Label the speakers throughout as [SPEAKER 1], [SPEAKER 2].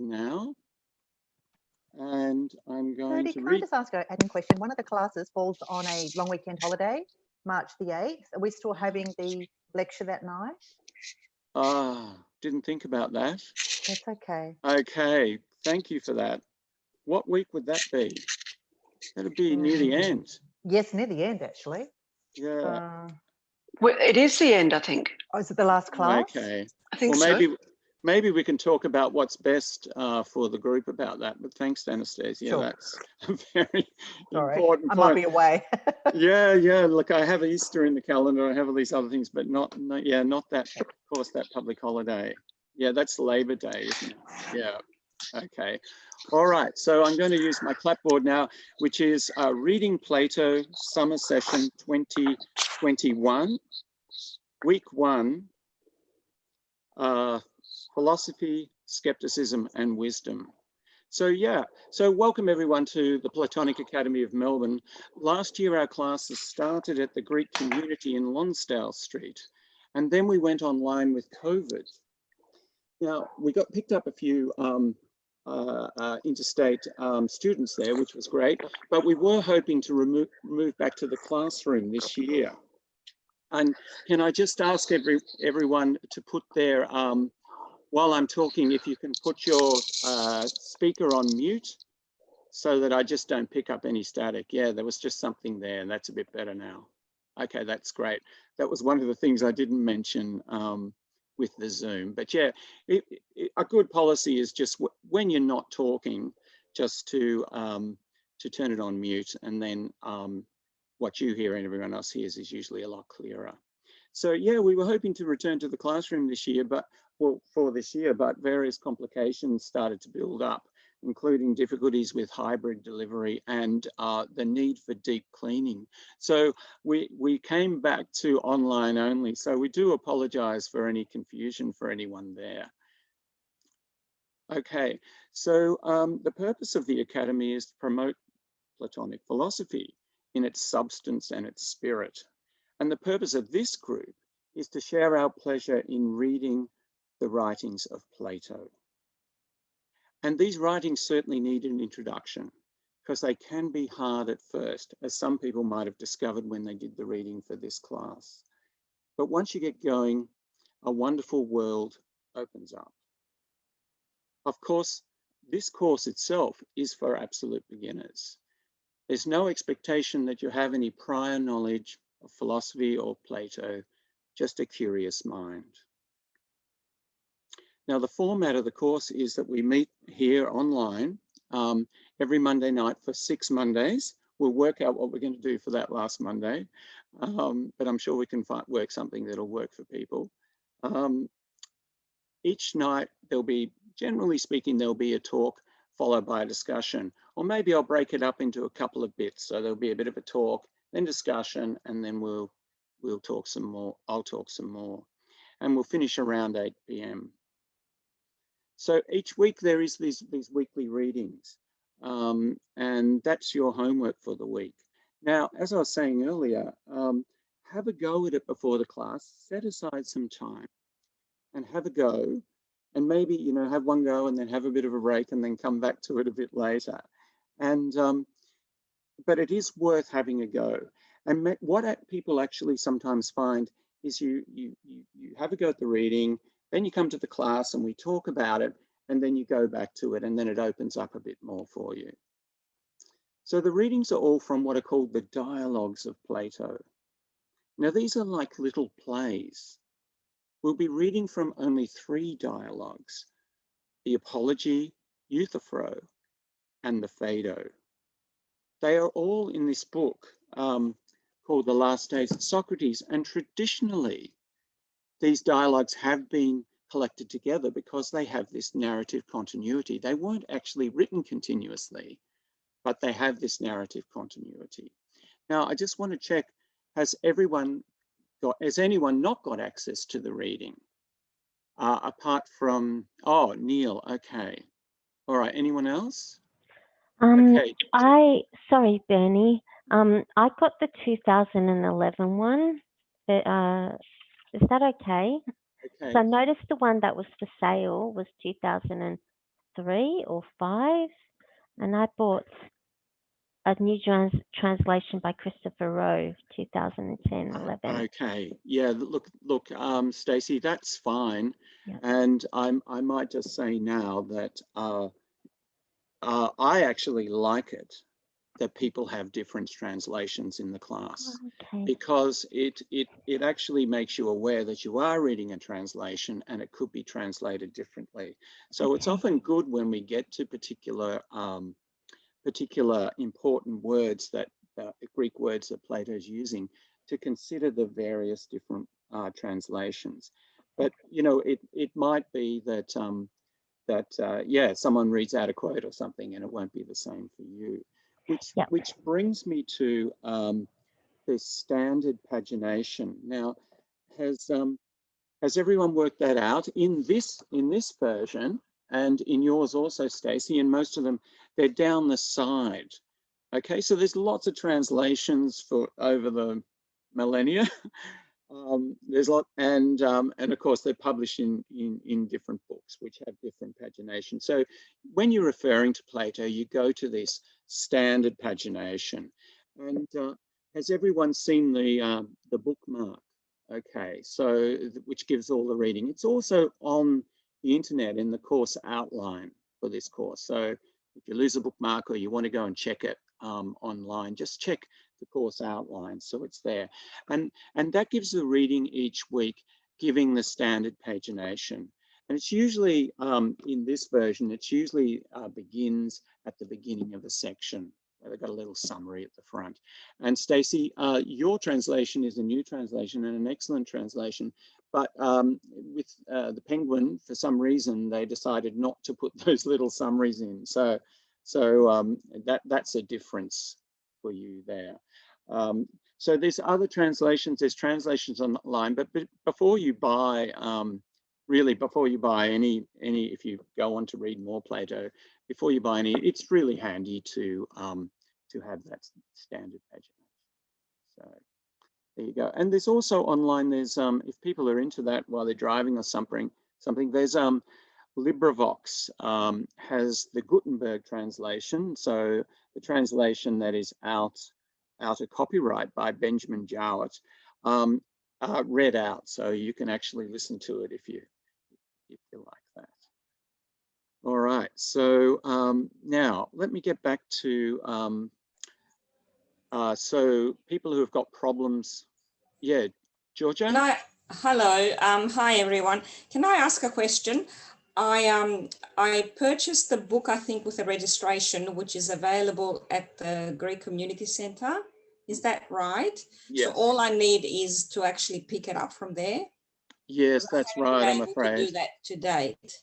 [SPEAKER 1] now. And I'm going
[SPEAKER 2] Jody,
[SPEAKER 1] to
[SPEAKER 2] can I
[SPEAKER 1] read.
[SPEAKER 2] just ask an adding question? One of the classes falls on a long weekend holiday, March the 8th. Are we still having the lecture that night?
[SPEAKER 1] Didn't think about that.
[SPEAKER 2] That's okay.
[SPEAKER 1] Okay, thank you for that. What week would that be? That'd be near the end.
[SPEAKER 2] Yes, near the end, actually.
[SPEAKER 1] Yeah.
[SPEAKER 3] Well, it is the end, I think.
[SPEAKER 2] Oh, is it the last class?
[SPEAKER 1] Okay.
[SPEAKER 3] I think
[SPEAKER 1] well,
[SPEAKER 3] so.
[SPEAKER 1] Maybe we can talk about what's best for the group about that. But thanks, Anastasia.
[SPEAKER 2] Sure.
[SPEAKER 1] That's a very
[SPEAKER 2] Sorry,
[SPEAKER 1] important
[SPEAKER 2] I
[SPEAKER 1] point.
[SPEAKER 2] might be away.
[SPEAKER 1] Yeah. Look, I have Easter in the calendar. I have all these other things, but not that. Of course, that public holiday. Yeah, that's Labor Day, isn't it? Yeah. Okay. All right. So I'm going to use my clapboard now, which is Reading Plato Summer Session 2021, Week 1. Philosophy, Scepticism, and Wisdom. So welcome everyone to the Platonic Academy of Melbourne. Last year our classes started at the Greek community in Lonsdale Street, and then we went online with COVID. Now, we got picked up a few interstate students there, which was great, but we were hoping to move back to the classroom this year. And can I just ask everyone to put their, while I'm talking, if you can put your speaker on mute so that I just don't pick up any static. Yeah, there was just something there, and that's a bit better now. Okay, that's great. That was one of the things I didn't mention with the Zoom. But yeah, a good policy is just when you're not talking, just to turn it on mute, and then what you hear and everyone else hears is usually a lot clearer. So yeah, we were hoping to return to the classroom this year, but various complications started to build up, including difficulties with hybrid delivery and the need for deep cleaning. So we came back to online only. So we do apologize for any confusion for anyone there. Okay, so the purpose of the Academy is to promote Platonic philosophy in its substance and its spirit. And the purpose of this group is to share our pleasure in reading the writings of Plato. And these writings certainly need an introduction because they can be hard at first, as some people might have discovered when they did the reading for this class. But once you get going, a wonderful world opens up. Of course, this course itself is for absolute beginners. There's no expectation that you have any prior knowledge of philosophy or Plato, just a curious mind. Now, the format of the course is that we meet here online every Monday night for 6 Mondays. We'll work out what we're going to do for that last Monday, but I'm sure we can work something that'll work for people. Each night, generally speaking, there'll be a talk followed by a discussion, or maybe I'll break it up into a couple of bits. So there'll be a bit of a talk, then discussion, and then we'll talk some more. I'll talk some more, and we'll finish around 8 p.m. So each week there is these weekly readings, and that's your homework for the week. Now, as I was saying earlier, have a go at it before the class. Set aside some time and have a go. And maybe, have one go and then have a bit of a break and then come back to it a bit later. And, but it is worth having a go. And what people actually sometimes find is you have a go at the reading, then you come to the class and we talk about it, and then you go back to it, and then it opens up a bit more for you. So the readings are all from what are called the dialogues of Plato. Now, these are like little plays. We'll be reading from only 3 dialogues: the Apology, Euthyphro, and the Phaedo. They are all in this book called The Last Days of Socrates, and traditionally these dialogues have been collected together because they have this narrative continuity. They weren't actually written continuously, but they have this narrative continuity. Now, I just want to check, has anyone not got access to the reading? Apart from, Neil, okay. All right, anyone else? Okay.
[SPEAKER 4] Sorry, Bernie. I got the 2011 one. Is that okay?
[SPEAKER 1] Okay.
[SPEAKER 4] So I noticed the one that was for sale was 2013. 3 or 5, and I bought a new translation by Christopher Rowe, 2010-11.
[SPEAKER 1] Okay, yeah. Look, Stacey, that's fine.
[SPEAKER 4] Yeah.
[SPEAKER 1] And I might just say now that I actually like it that people have different translations in the class,
[SPEAKER 4] Okay.
[SPEAKER 1] because it actually makes you aware that you are reading a translation and it could be translated differently. So it's
[SPEAKER 4] Okay.
[SPEAKER 1] often good when we get to particular important words, that Greek words that Plato's using, to consider the various different translations. But you know, it might be that yeah, someone reads out a quote or something and it won't be the same for you.
[SPEAKER 4] Yep.
[SPEAKER 1] Which brings me to the standard pagination. Now, has everyone worked that out in this version, and in yours also, Stacey? And most of them, they're down the side. Okay, so there's lots of translations for over the millennia. There's a lot, and of course they're published in different books which have different pagination. So when you're referring to Plato, you go to this standard pagination. And has everyone seen the bookmark? Okay, so which gives all the reading. It's also on the internet in the course outline for this course. So if you lose a bookmark or you want to go and check it online, just check the course outline, so it's there. And that gives the reading each week, giving the standard pagination. And it's usually, in this version, it's usually begins at the beginning of a section. They've got a little summary at the front. And Stacey, your translation is a new translation and an excellent translation. But with the Penguin, for some reason, they decided not to put those little summaries in. So that's a difference for you there. So there's other translations, there's translations online, but before you buy, really before you buy any, if you go on to read more Plato, before you buy any, it's really handy to have that standard pagination. So there you go. And there's also online, there's, if people are into that while they're driving or something, there's LibriVox has the Gutenberg translation. So the translation that is out of copyright by Benjamin Jowett, read out. So you can actually listen to it if you like that. All right, so now let me get back to, so people who have got problems. Yeah, Georgia?
[SPEAKER 5] Hello, hi everyone. Can I ask a question? I purchased the book, I think, with a registration, which is available at the Greek Community Center. Is that right?
[SPEAKER 1] Yes.
[SPEAKER 5] So all I need is to actually pick it up from there?
[SPEAKER 1] Yes, that's right, I'm afraid.
[SPEAKER 5] To do that to date.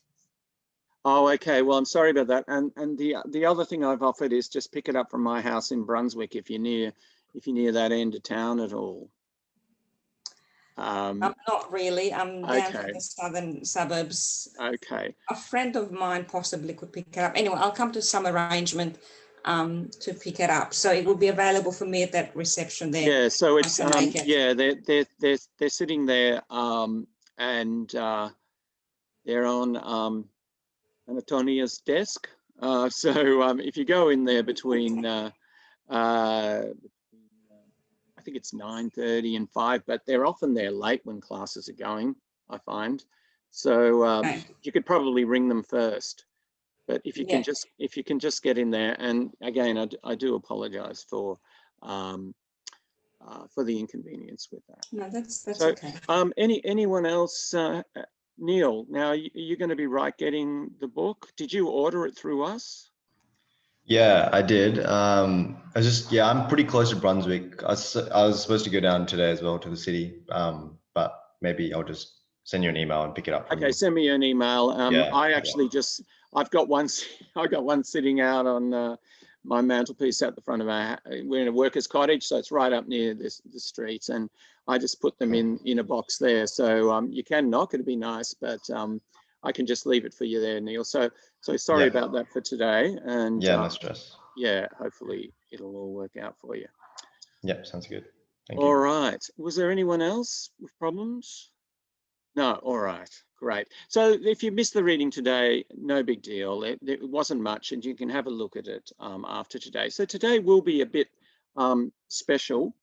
[SPEAKER 1] Oh, okay. Well, I'm sorry about that. And the other thing I've offered is just pick it up from my house in Brunswick if you're near that end of town at all.
[SPEAKER 5] I'm not really. I'm down
[SPEAKER 1] okay.
[SPEAKER 5] in the southern suburbs.
[SPEAKER 1] Okay.
[SPEAKER 5] A friend of mine possibly could pick it up. Anyway, I'll come to some arrangement to pick it up. So it will be available for me at that reception there.
[SPEAKER 1] Yeah. So it's yeah, they're sitting there and they're on Antonia's desk. So if you go in there between I think it's 9:30 and 5, but they're often there late when classes are going, I find. So
[SPEAKER 5] Okay.
[SPEAKER 1] you could probably ring them first. But if you can just get in there, and again, I do apologize for the inconvenience with that.
[SPEAKER 5] No, that's
[SPEAKER 1] so,
[SPEAKER 5] okay.
[SPEAKER 1] Anyone else? Neil, now you're going to be getting the book. Did you order it through us?
[SPEAKER 6] Yeah, I did. I'm pretty close to Brunswick. I was supposed to go down today as well to the city, but maybe I'll just send you an email and pick it up from you.
[SPEAKER 1] Okay, send me an email. I've got one sitting out on my mantelpiece at the front of we're in a workers' cottage, so it's right up near the streets, and I just put them in a box there. So you can knock, it'd be nice, but I can just leave it for you there, Neil. So sorry about that for today. And
[SPEAKER 6] yeah, no stress.
[SPEAKER 1] Yeah, hopefully it'll all work out for you.
[SPEAKER 6] Yep, sounds good. Thank you.
[SPEAKER 1] All right. Was there anyone else with problems? No, all right, great. Great. So if you missed the reading today, no big deal. It wasn't much, and you can have a look at it after today. So today will be a bit special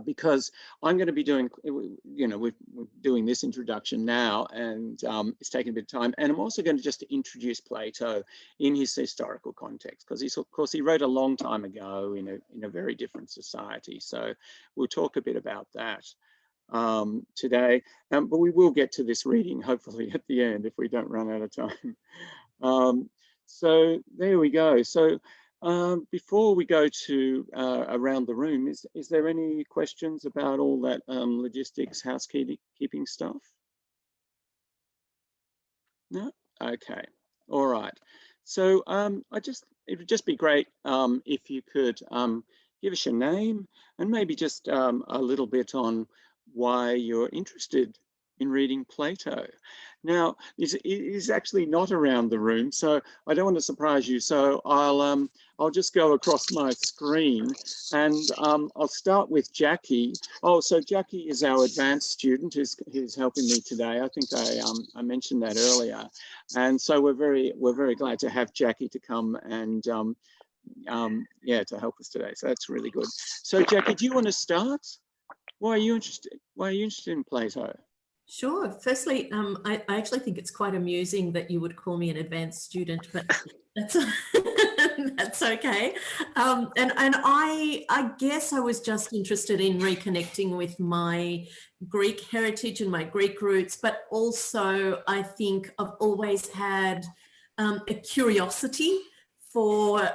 [SPEAKER 1] because I'm going to be doing, we're doing this introduction now, and it's taking a bit of time. And I'm also going to just introduce Plato in his historical context, because of course he wrote a long time ago in a very different society. So we'll talk a bit about that today, but we will get to this reading hopefully at the end if we don't run out of time. So there we go. So before we go to around the room, is there any questions about all that logistics, housekeeping stuff? No? Okay. All right. So it would just be great if you could give us your name and maybe just a little bit on why you're interested in reading Plato. Now, it is actually not around the room, so I don't want to surprise you. So I'll just go across my screen, and I'll start with Jackie. Oh, so Jackie is our advanced student who's helping me today. I think I mentioned that earlier, and so we're very glad to have Jackie to come and to help us today. So that's really good. So Jackie, do you want to start? Why are you interested in Plato?
[SPEAKER 7] Sure. Firstly, I actually think it's quite amusing that you would call me an advanced student, but that's that's okay. And I guess I was just interested in reconnecting with my Greek heritage and my Greek roots, but also I think I've always had a curiosity for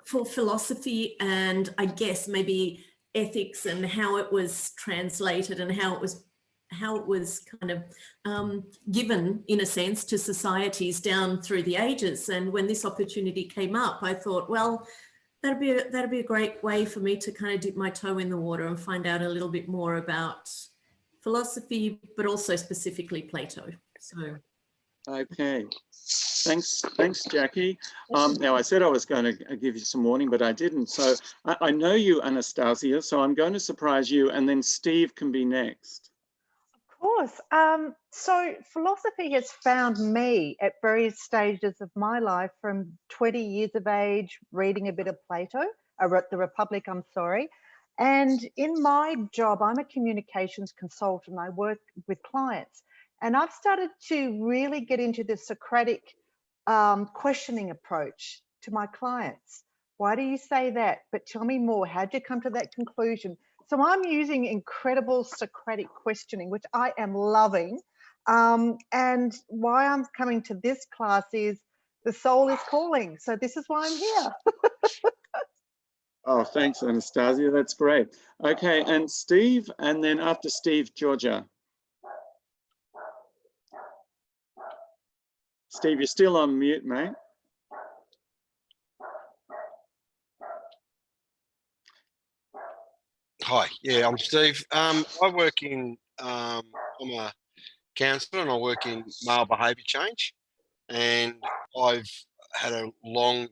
[SPEAKER 7] philosophy, and I guess maybe ethics and how it was translated and how it was kind of given, in a sense, to societies down through the ages. And when this opportunity came up, I thought, well, that'd be a great way for me to kind of dip my toe in the water and find out a little bit more about philosophy, but also specifically Plato. So
[SPEAKER 1] okay. Thanks, Jackie. Now, I said I was going to give you some warning, but I didn't. So I know you, Anastasia, so I'm going to surprise you, and then Steve can be next.
[SPEAKER 2] Of course. So philosophy has found me at various stages of my life, from 20 years of age, reading a bit of Plato, the Republic, I'm sorry. And in my job, I'm a communications consultant. I work with clients, and I've started to really get into the Socratic questioning approach to my clients. Why do you say that? But tell me more. How'd you come to that conclusion? So I'm using incredible Socratic questioning, which I am loving. And why I'm coming to this class is the soul is calling. So this is why I'm here.
[SPEAKER 1] Oh, thanks, Anastasia. That's great. Okay, and Steve, and then after Steve, Georgia. Steve, you're still on mute, mate.
[SPEAKER 8] Hi, yeah, I'm Steve. I work in, I'm a counsellor and I work in male behaviour change, and I've had a long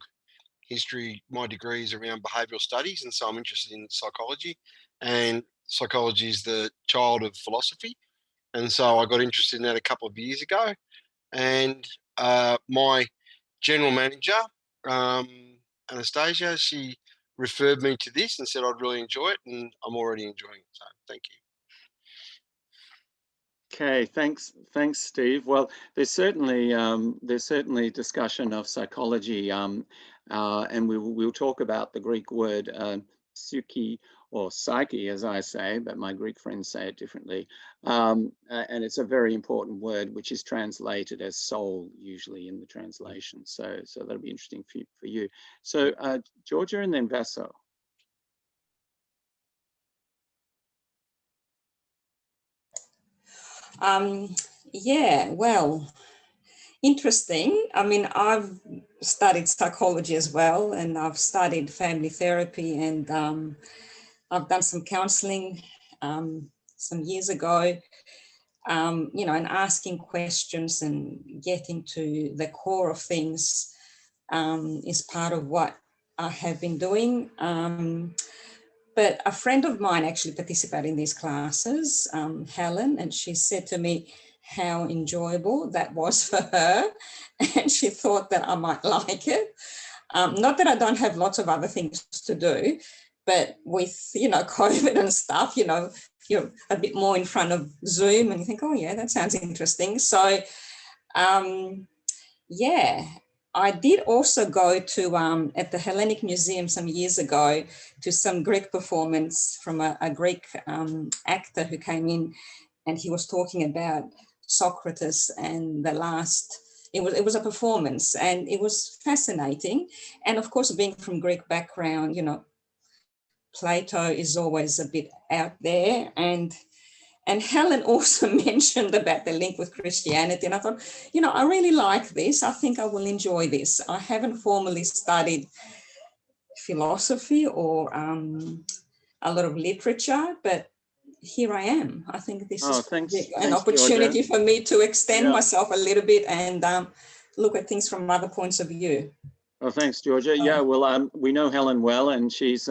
[SPEAKER 8] history. My degree is around behavioural studies, and so I'm interested in psychology, and psychology is the child of philosophy, and so I got interested in that a couple of years ago, and my general manager, Anastasia, she referred me to this and said I'd really enjoy it, and I'm already enjoying it. So thank you.
[SPEAKER 1] Okay, thanks, Steve. Well, there's certainly discussion of psychology, and we'll talk about the Greek word psyche, or psyche, as I say, but my Greek friends say it differently. And it's a very important word, which is translated as soul, usually in the translation. So that'll be interesting for you. So Georgia, and then Vaso.
[SPEAKER 5] Yeah, well, interesting. I mean, I've studied psychology as well, and I've studied family therapy, and I've done some counseling some years ago, and asking questions and getting to the core of things is part of what I have been doing. But a friend of mine actually participated in these classes, Helen, and she said to me how enjoyable that was for her. And she thought that I might like it. Not that I don't have lots of other things to do, but with, you know, COVID and stuff, you know, you're a bit more in front of Zoom and you think, oh yeah, that sounds interesting. So yeah, I did also go to, at the Hellenic Museum some years ago, to some Greek performance from a Greek actor who came in, and he was talking about Socrates and the last, it was a performance, and it was fascinating. And of course, being from Greek background, you know, Plato is always a bit out there, and Helen also mentioned about the link with Christianity. And I thought, you know, I really like this. I think I will enjoy this. I haven't formally studied philosophy or a lot of literature, but here I am. I think this is an opportunity for me to extend myself a little bit and look at things from other points of view.
[SPEAKER 1] Well, thanks, Georgia. Yeah, well, we know Helen well, and she's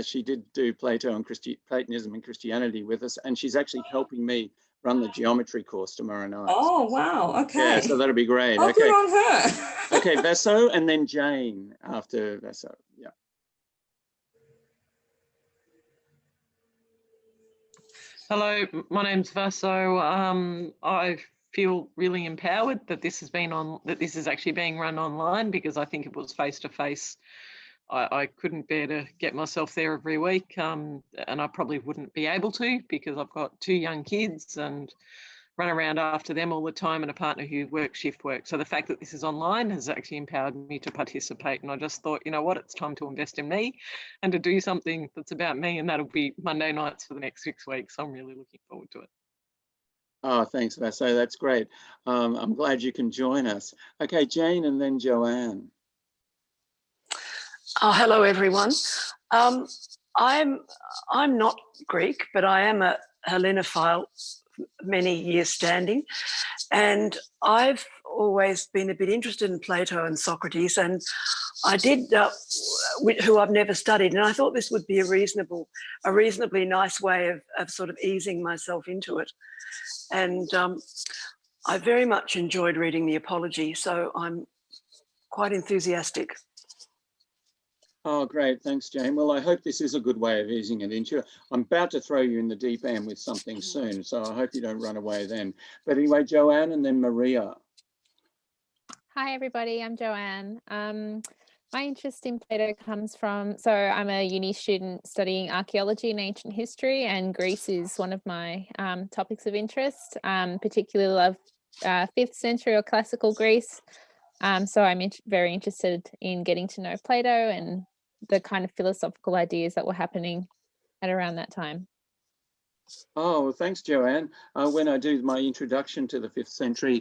[SPEAKER 1] she did do Plato and Platonism and Christianity with us, and she's actually helping me run the geometry course tomorrow night.
[SPEAKER 5] Oh, wow. Okay.
[SPEAKER 1] Yeah, so that'll be great.
[SPEAKER 5] Oh,
[SPEAKER 1] okay.
[SPEAKER 5] Good on her.
[SPEAKER 1] Okay, Vesso, and then Jane after Vesso. Yeah.
[SPEAKER 9] Hello, my name's Vesso. I feel really empowered that this is actually being run online, because I think it was face to face. I couldn't bear to get myself there every week, and I probably wouldn't be able to, because I've got 2 young kids and run around after them all the time, and a partner who works shift work. So the fact that this is online has actually empowered me to participate. And I just thought, you know what, it's time to invest in me and to do something that's about me. And that'll be Monday nights for the next 6 weeks. I'm really looking forward to it.
[SPEAKER 1] Oh, thanks, Vesso. That's great. I'm glad you can join us. Okay, Jane, and then Joanne.
[SPEAKER 3] Oh, hello, everyone. I'm not Greek, but I am a Hellenophile, many years standing, and I've always been a bit interested in Plato and Socrates, and I did, who I've never studied, and I thought this would be a reasonably nice way of sort of easing myself into it. And I very much enjoyed reading the Apology, so I'm quite enthusiastic.
[SPEAKER 1] Oh, great. Thanks, Jane. Well, I hope this is a good way of easing it into. I'm about to throw you in the deep end with something soon, so I hope you don't run away then. But anyway, Joanne and then Maria.
[SPEAKER 10] Hi, everybody. I'm Joanne. My interest in Plato comes from, so I'm a uni student studying archaeology and ancient history, and Greece is one of my topics of interest, particularly love 5th century or classical Greece. So I'm very interested in getting to know Plato and the kind of philosophical ideas that were happening at around that time.
[SPEAKER 1] Oh, well, thanks, Joanne. When I do my introduction to the 5th century,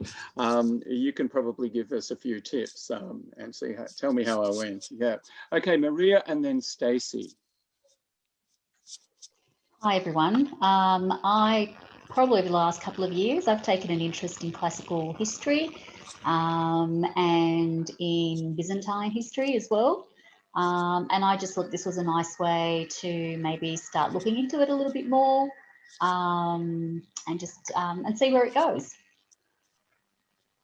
[SPEAKER 1] you can probably give us a few tips and tell me how I went. Yeah. Okay, Maria and then Stacey.
[SPEAKER 11] Hi, everyone. I probably over the last couple of years, I've taken an interest in classical history and in Byzantine history as well. And I just thought this was a nice way to maybe start looking into it a little bit more and just and see where it goes.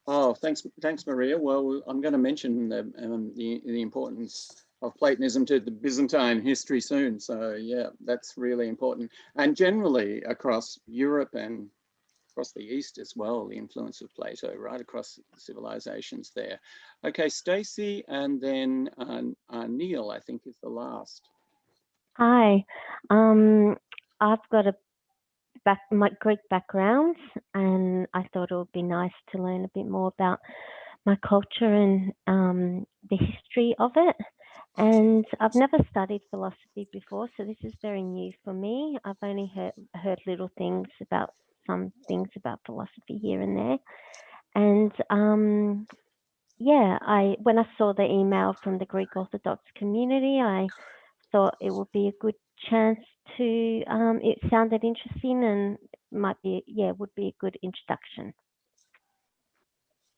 [SPEAKER 1] Oh, thanks, Maria. Well, I'm going to mention the importance of Platonism to the Byzantine history soon. So yeah, that's really important. And generally across Europe and across the East as well, the influence of Plato right across civilizations there. Okay, Stacey, and then Neil, I think, is the last.
[SPEAKER 4] Hi, I've got my Greek background, and I thought it would be nice to learn a bit more about my culture and the history of it. And I've never studied philosophy before, so this is very new for me. I've only heard little things about some things about philosophy here and there. And yeah, when I saw the email from the Greek Orthodox community, I thought it would be a good chance to, it sounded interesting and would be a good introduction.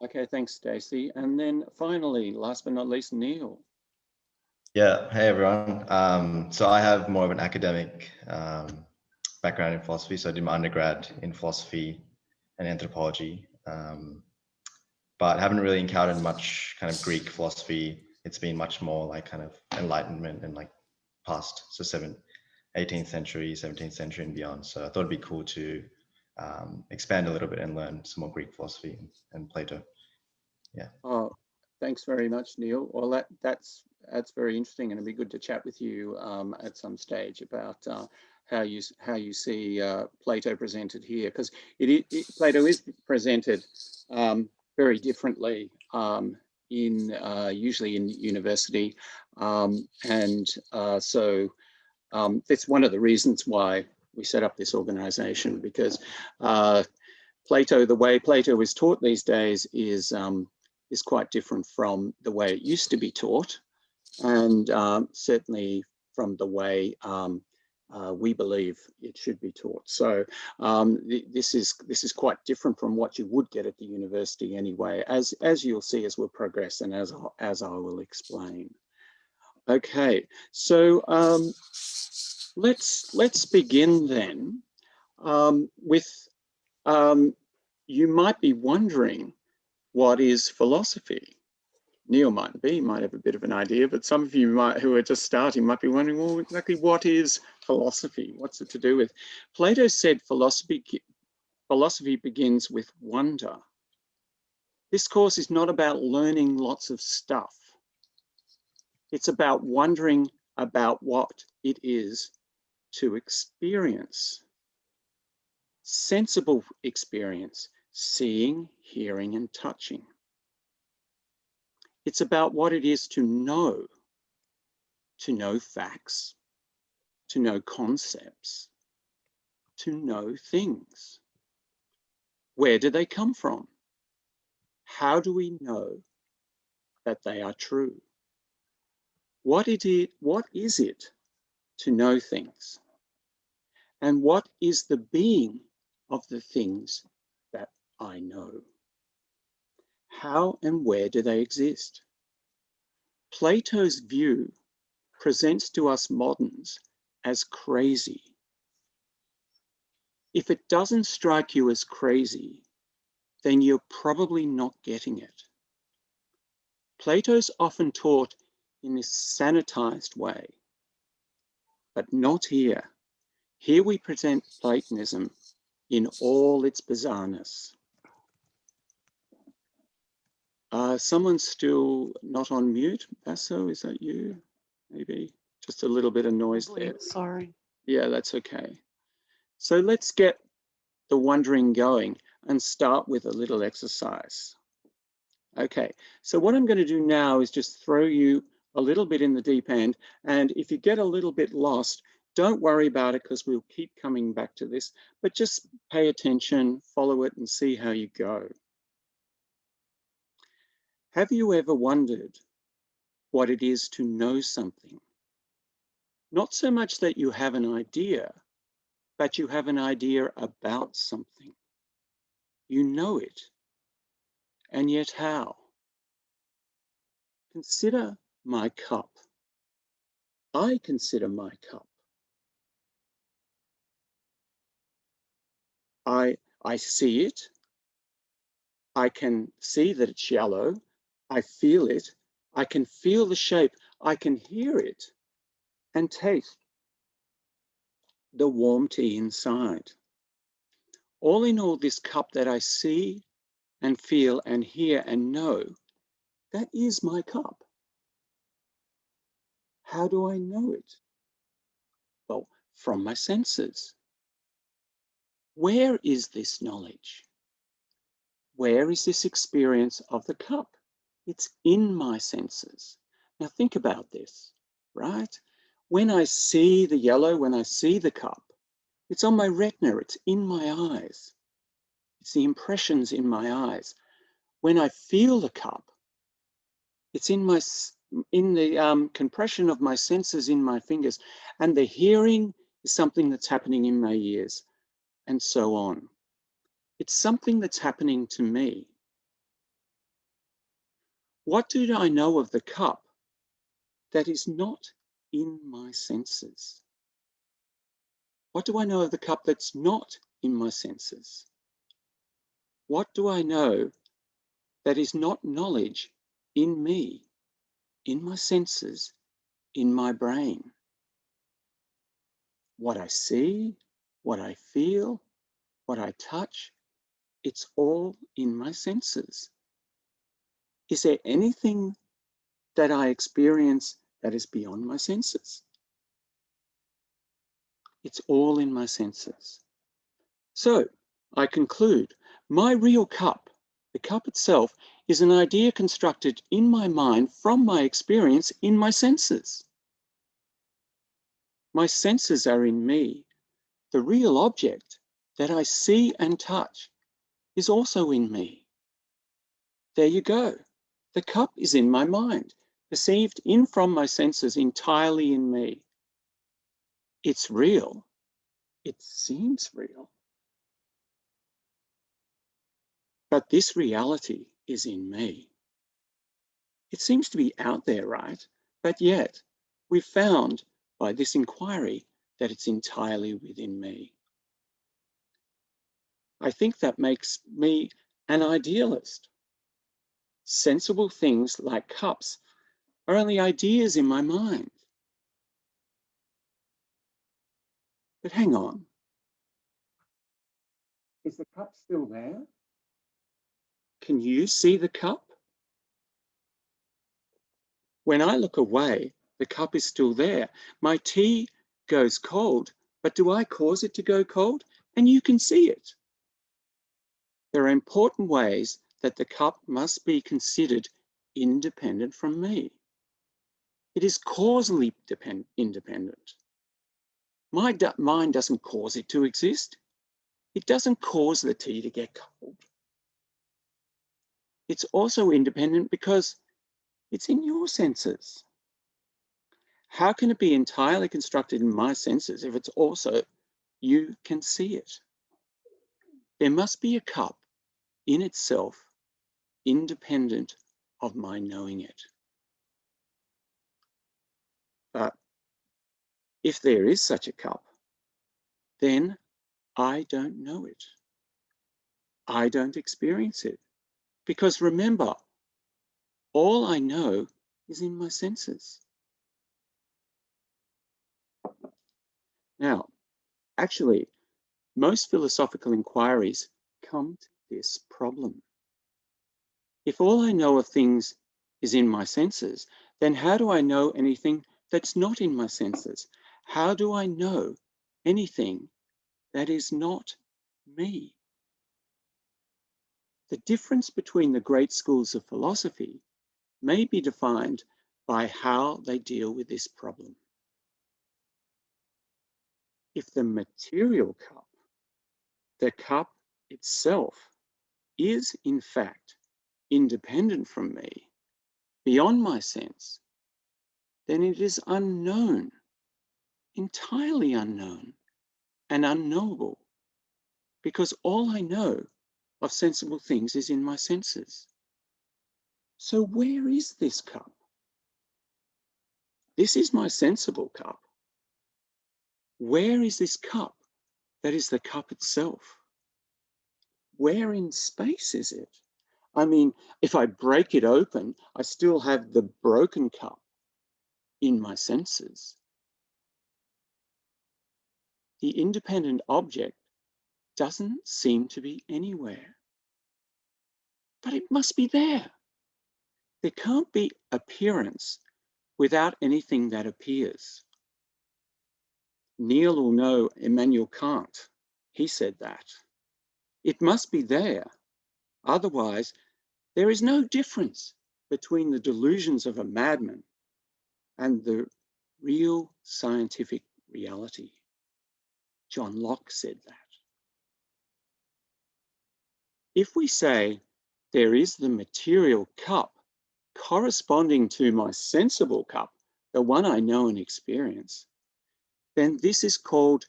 [SPEAKER 1] Okay, thanks, Stacey. And then finally, last but not least, Neil.
[SPEAKER 6] Yeah, hey everyone. So I have more of an academic background in philosophy. So I did my undergrad in philosophy and anthropology, but haven't really encountered much kind of Greek philosophy. It's been much more like kind of Enlightenment and like past, so 18th century, 17th century and beyond. So I thought it'd be cool to expand a little bit and learn some more Greek philosophy and Plato. Yeah.
[SPEAKER 1] Oh, thanks very much, Neil. Well, that's very interesting, and it'd be good to chat with you at some stage about how you see Plato presented here, because Plato is presented very differently usually in university, and so that's one of the reasons why we set up this organization, because Plato, the way Plato is taught these days is quite different from the way it used to be taught, and certainly from the way we believe it should be taught. So this is quite different from what you would get at the university anyway, as you'll see as we'll progress and as I will explain. Okay, so let's begin then with you might be wondering, what is philosophy? Neil might have a bit of an idea, but some of you who are just starting might be wondering, well, exactly what is philosophy? What's it to do with? Plato said philosophy begins with wonder. This course is not about learning lots of stuff. It's about wondering about what it is to experience. Sensible experience, seeing, hearing, and touching. It's about what it is to know facts, to know concepts, to know things. Where do they come from? How do we know that they are true? What is it to know things? And what is the being of the things that I know? How and where do they exist? Plato's view presents to us moderns as crazy. If it doesn't strike you as crazy, then you're probably not getting it. Plato's often taught in this sanitized way, but not here. Here we present Platonism in all its bizarreness. Someone's still not on mute. Basso, is that you? Maybe just a little bit of noise there.
[SPEAKER 9] Sorry.
[SPEAKER 1] Yeah, that's okay. So let's get the wondering going and start with a little exercise. Okay, so what I'm going to do now is just throw you a little bit in the deep end, and if you get a little bit lost, don't worry about it because we'll keep coming back to this, but just pay attention, follow it, and see how you go. Have you ever wondered what it is to know something? Not so much that you have an idea, but you have an idea about something. You know it, and yet how? Consider my cup. I consider my cup. I see it. I can see that it's yellow. I feel it. I can feel the shape. I can hear it and taste the warm tea inside. All in all, this cup that I see and feel and hear and know, that is my cup. How do I know it? Well, from my senses. Where is this knowledge? Where is this experience of the cup? It's in my senses. Now think about this, right? When I see the yellow, when I see the cup, it's on my retina, it's in my eyes. It's the impressions in my eyes. When I feel the cup, it's in the compression of my senses in my fingers, and the hearing is something that's happening in my ears, and so on. It's something that's happening to me. What do I know of the cup that is not in my senses? What do I know of the cup that's not in my senses? What do I know that is not knowledge in me, in my senses, in my brain? What I see, what I feel, what I touch, it's all in my senses. Is there anything that I experience that is beyond my senses? It's all in my senses. So I conclude, my real cup, the cup itself, is an idea constructed in my mind from my experience in my senses. My senses are in me. The real object that I see and touch is also in me. There you go. The cup is in my mind, perceived in from my senses, entirely in me. It's real. It seems real. But this reality is in me. It seems to be out there, right? But yet, we've found by this inquiry that it's entirely within me. I think that makes me an idealist. Sensible things like cups are only ideas in my mind. But hang on. Is the cup still there? Can you see the cup? When I look away, the cup is still there. My tea goes cold, but do I cause it to go cold? And you can see it. There are important ways that the cup must be considered independent from me. It is causally independent. My mind doesn't cause it to exist. It doesn't cause the tea to get cold. It's also independent because it's in your senses. How can it be entirely constructed in my senses if it's also, you can see it? There must be a cup in itself, independent of my knowing it. But if there is such a cup, then I don't know it. I don't experience it. Because remember, all I know is in my senses. Now, actually, most philosophical inquiries come to this problem. If all I know of things is in my senses, then how do I know anything that's not in my senses? How do I know anything that is not me? The difference between the great schools of philosophy may be defined by how they deal with this problem. If the material cup, the cup itself, is in fact independent from me, beyond my sense, then it is unknown, entirely unknown and unknowable, because all I know of sensible things is in my senses. So where is this cup? This is my sensible cup. Where is this cup that is the cup itself? Where in space is it? I mean, if I break it open, I still have the broken cup in my senses. The independent object doesn't seem to be anywhere. But it must be there. There can't be appearance without anything that appears. Neil will know Immanuel Kant. He said that. It must be there. Otherwise, there is no difference between the delusions of a madman and the real scientific reality. John Locke said that. If we say there is the material cup corresponding to my sensible cup, the one I know and experience, then this is called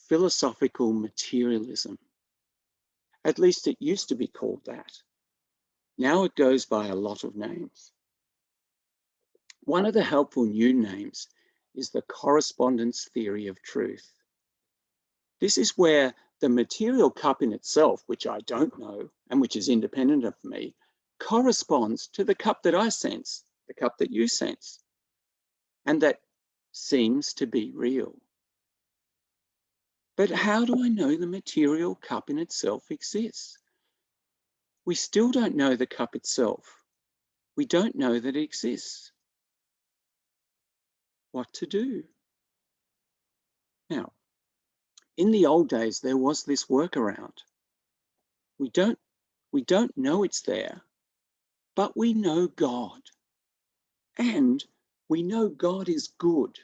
[SPEAKER 1] philosophical materialism. At least it used to be called that. Now it goes by a lot of names. One of the helpful new names is the correspondence theory of truth. This is where the material cup in itself, which I don't know and which is independent of me, corresponds to the cup that I sense, the cup that you sense, and that seems to be real. But how do I know the material cup in itself exists? We still don't know the cup itself. We don't know that it exists. What to do? Now, in the old days, there was this workaround. We don't know it's there, but we know God. And we know God is good.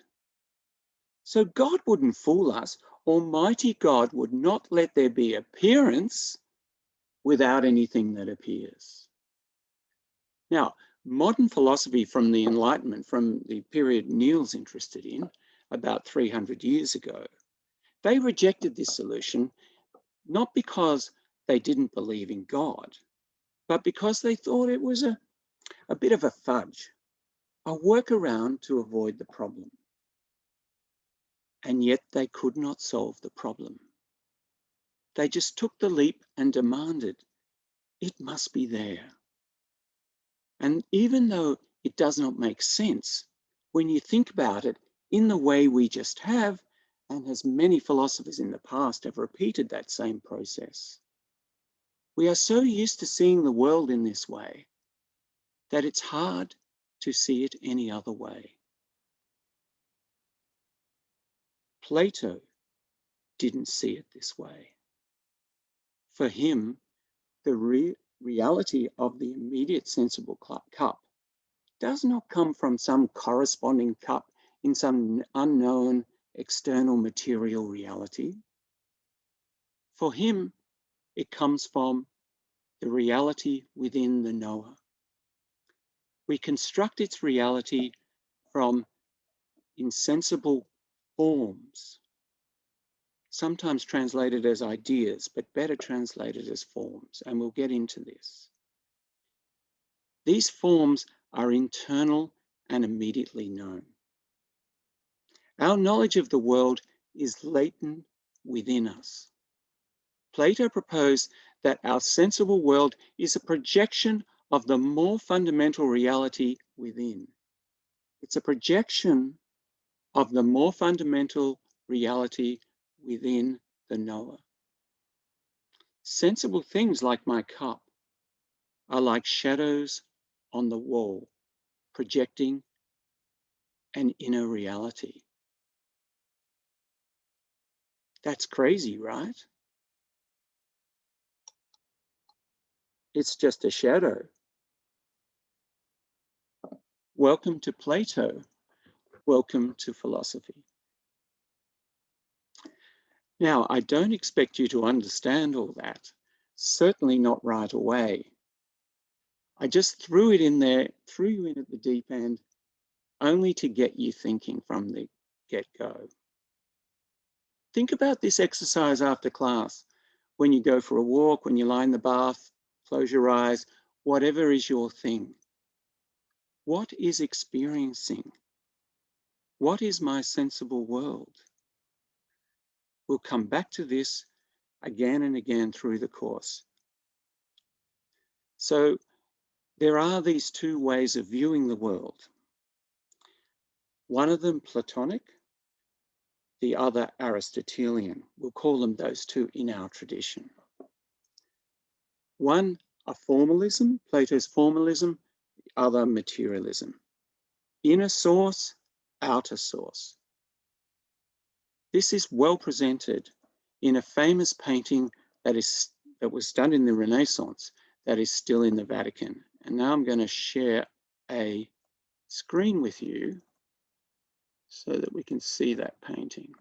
[SPEAKER 1] So God wouldn't fool us. Almighty God would not let there be appearance without anything that appears. Now, modern philosophy from the Enlightenment, from the period Neil's interested in, about 300 years ago, they rejected this solution, not because they didn't believe in God, but because they thought it was a bit of a fudge, a workaround to avoid the problem. And yet they could not solve the problem. They just took the leap and demanded, it must be there. And even though it does not make sense, when you think about it in the way we just have, and as many philosophers in the past have repeated that same process, we are so used to seeing the world in this way that it's hard to see it any other way. Plato didn't see it this way. For him, the reality of the immediate sensible cup does not come from some corresponding cup in some unknown external material reality. For him, it comes from the reality within the knower. We construct its reality from insensible forms, sometimes translated as ideas, but better translated as forms, and we'll get into this. These forms are internal and immediately known. Our knowledge of the world is latent within us. Plato proposed that our sensible world is a projection of the more fundamental reality within. It's a projection of the more fundamental reality within the knower. Sensible things like my cup are like shadows on the wall, projecting an inner reality. That's crazy, right? It's just a shadow. Welcome to Plato. Welcome to philosophy. Now, I don't expect you to understand all that, certainly not right away. I just threw it in there, threw you in at the deep end, only to get you thinking from the get-go. Think about this exercise after class, when you go for a walk, when you lie in the bath, close your eyes, whatever is your thing. What is experiencing? What is my sensible world? We'll come back to this again and again through the course. So there are these two ways of viewing the world. One of them Platonic, the other Aristotelian. We'll call them those two in our tradition. One, a formalism, Plato's formalism, the other materialism. Inner source, outer source. This is well presented in a famous painting that was done in the Renaissance that is still in the Vatican. And now I'm going to share a screen with you so that we can see that painting.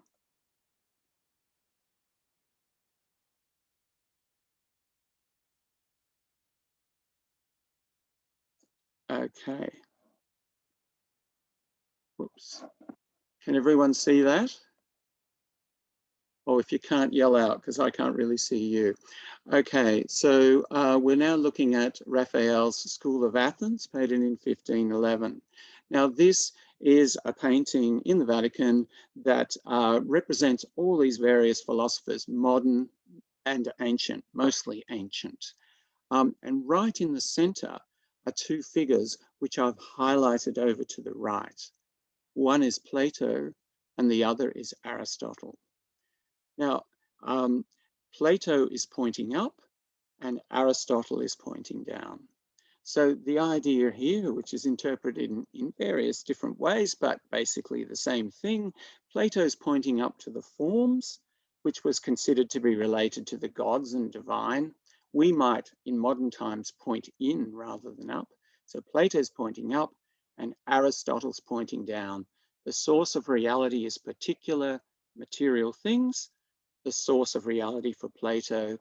[SPEAKER 1] Okay. Whoops. Can everyone see that? Or if you can't, yell out, because I can't really see you. Okay, so we're now looking at Raphael's School of Athens, painted in 1511. Now, this is a painting in the Vatican that represents all these various philosophers, modern and ancient, mostly ancient. And right in the center are two figures which I've highlighted over to the right. One is Plato and the other is Aristotle. Now, Plato is pointing up and Aristotle is pointing down. So the idea here, which is interpreted in various different ways, but basically the same thing, Plato's pointing up to the forms, which was considered to be related to the gods and divine. We might, in modern times, point in rather than up. So Plato's pointing up and Aristotle's pointing down. The source of reality is particular material things. The source of reality for Plato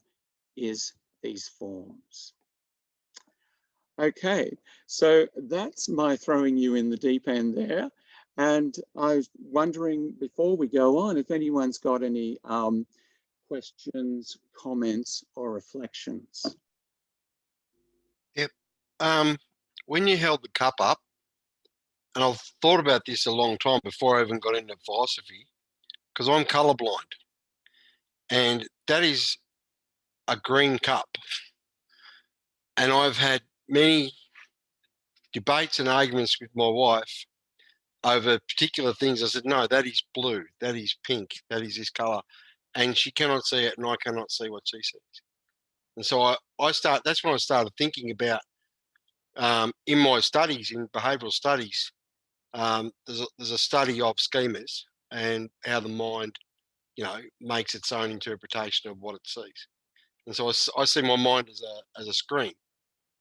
[SPEAKER 1] is these forms. Okay, so that's my throwing you in the deep end there. And I was wondering before we go on if anyone's got any questions, comments, or reflections.
[SPEAKER 8] Yep. When you held the cup up, and I've thought about this a long time before I even got into philosophy, because I'm colorblind, and that is a green cup. And I've had many debates and arguments with my wife over particular things. I said, no, that is blue, that is pink, that is this color. And she cannot see it and I cannot see what she sees. And so that's when I started thinking about, in my studies, in behavioural studies, there's a study of schemas and how the mind, makes its own interpretation of what it sees. And so I see my mind as a screen,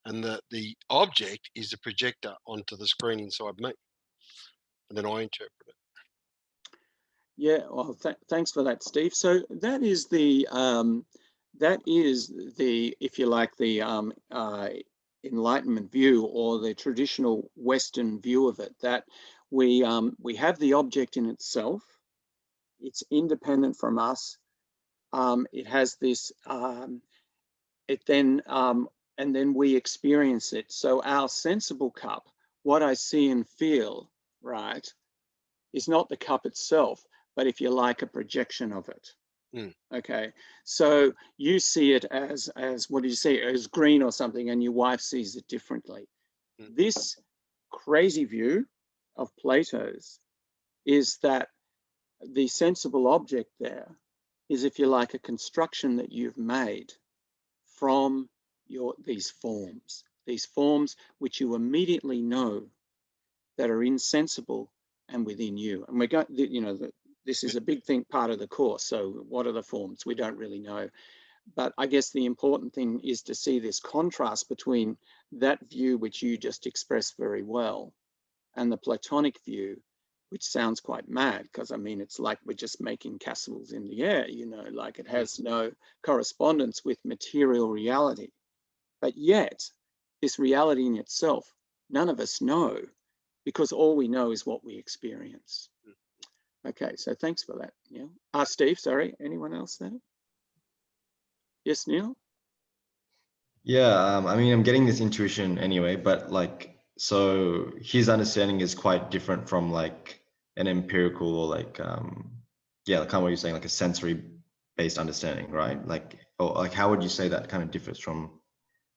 [SPEAKER 8] and the object is a projector onto the screen inside me, and then I interpret it.
[SPEAKER 1] Yeah, well, thanks for that, Steve. So that is the, if you like, the Enlightenment view, or the traditional Western view of it, that we have the object in itself. It's independent from us. It has this, and then we experience it. So our sensible cup, what I see and feel, right, is not the cup itself, but if you like, a projection of it. Okay, so you see it as what did you say, as green or something, and your wife sees it differently. This crazy view of Plato's is that the sensible object there is, if you like, a construction that you've made from these forms which you immediately know that are insensible and within you. And we're going, this is a big thing, part of the course. So what are the forms? We don't really know. But I guess the important thing is to see this contrast between that view, which you just expressed very well, and the Platonic view, which sounds quite mad, because I mean, it's like we're just making castles in the air, like it has no correspondence with material reality. But yet, this reality in itself, none of us know, because all we know is what we experience. Okay, so thanks for that, Neil. Steve, sorry, anyone else there? Yes, Neil?
[SPEAKER 6] Yeah, I mean, I'm getting this intuition anyway, but so his understanding is quite different from like an empirical or kind of what you're saying, like a sensory-based understanding, right? How would you say that kind of differs from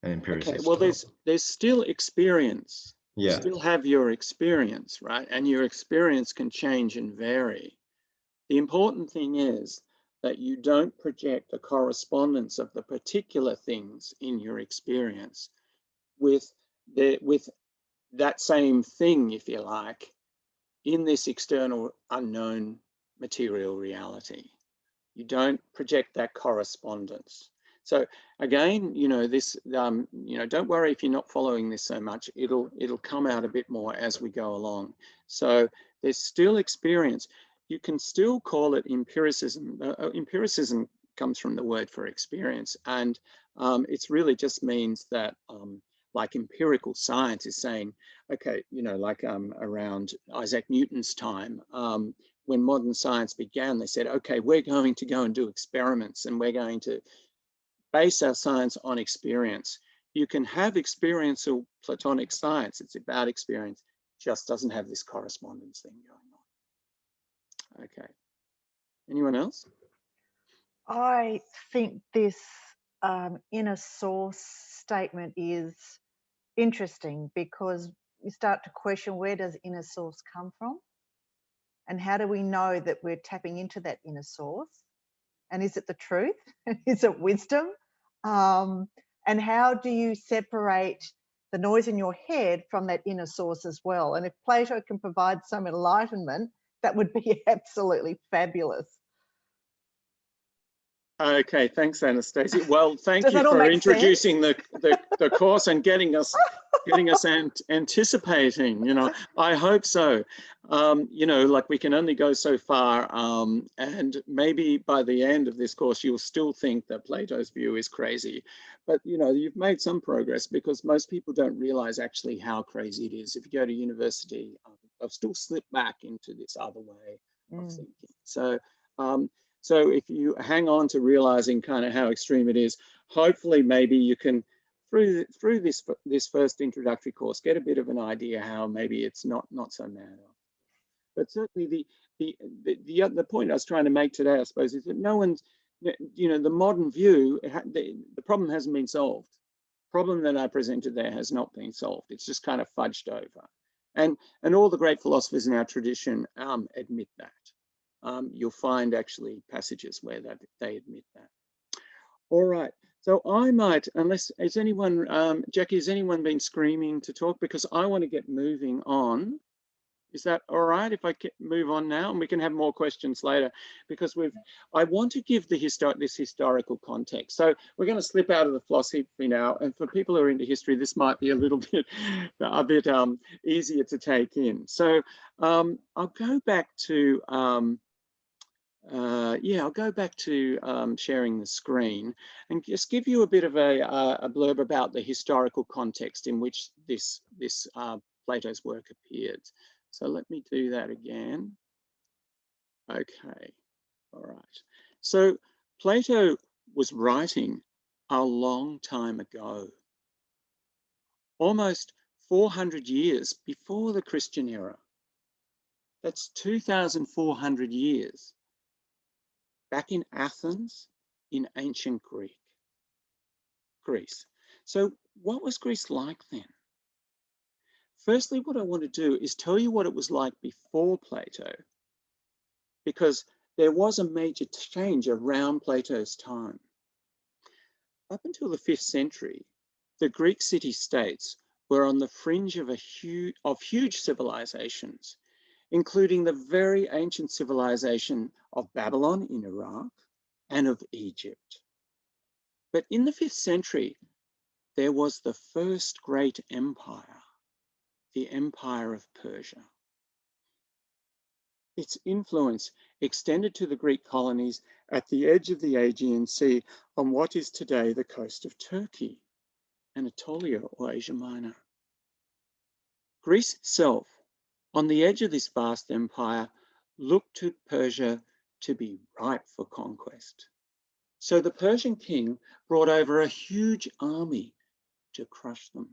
[SPEAKER 6] an empiricist?
[SPEAKER 1] Okay, well, there's still experience.
[SPEAKER 6] Yeah.
[SPEAKER 1] You still have your experience, right? And your experience can change and vary. The important thing is that you don't project a correspondence of the particular things in your experience with that same thing, if you like, in this external unknown material reality. You don't project that correspondence. So again, don't worry if you're not following this so much. It'll come out a bit more as we go along. So there's still experience. You can still call it empiricism. Empiricism comes from the word for experience, and it's really just means that like empirical science is saying, okay, around Isaac Newton's time, when modern science began, they said, okay, we're going to go and do experiments and we're going to base our science on experience. You can have experiential Platonic science. It's about experience. just doesn't have this correspondence thing going on. Okay. Anyone else?
[SPEAKER 2] I think this inner source statement is interesting because you start to question, where does inner source come from? And how do we know that we're tapping into that inner source? And is it the truth? Is it wisdom? And how do you separate the noise in your head from that inner source as well? And if Plato can provide some enlightenment, that would be absolutely fabulous.
[SPEAKER 1] Okay, thanks, Anastasia. Well, thank
[SPEAKER 2] Does
[SPEAKER 1] you
[SPEAKER 2] that all
[SPEAKER 1] for
[SPEAKER 2] make
[SPEAKER 1] introducing the course and getting us anticipating. You know, I hope so. You know, like we can only go so far, and maybe by the end of this course, you'll still think that Plato's view is crazy. But you know, you've made some progress because most people don't realize actually how crazy it is. If you go to university, I've still slipped back into this other way of thinking. So. So if you hang on to realizing kind of how extreme it is, hopefully maybe you can, through this first introductory course, get a bit of an idea how maybe it's not so mad. But certainly the point I was trying to make today, I suppose, is that no one's, you know, the modern view, the problem hasn't been solved. The problem that I presented there has not been solved. It's just kind of fudged over. And all the great philosophers in our tradition admit that. You'll find actually passages where they admit that. All right, so I might, unless, has anyone, Jackie, has anyone been screaming to talk? Because I want to get moving on. Is that all right if I move on now, and we can have more questions later? Because I want to give this historical context. So we're going to slip out of the philosophy now, and for people who are into history, this might be a bit easier to take in. So I'll go back to I'll go back to sharing the screen and just give you a bit of a blurb about the historical context in which this Plato's work appeared. So let me do that again. Okay, all right. So Plato was writing a long time ago, almost 400 years before the Christian era. That's 2,400 years. Back in Athens, in ancient Greece. So what was Greece like then? Firstly, what I want to do is tell you what it was like before Plato, because there was a major change around Plato's time. Up until the 5th century, the Greek city-states were on the fringe of huge civilizations, including the very ancient civilization of Babylon in Iraq and of Egypt. But in the 5th century, there was the first great empire, the Empire of Persia. Its influence extended to the Greek colonies at the edge of the Aegean Sea on what is today the coast of Turkey, Anatolia or Asia Minor. Greece itself, on the edge of this vast empire, looked to Persia to be ripe for conquest. So the Persian king brought over a huge army to crush them.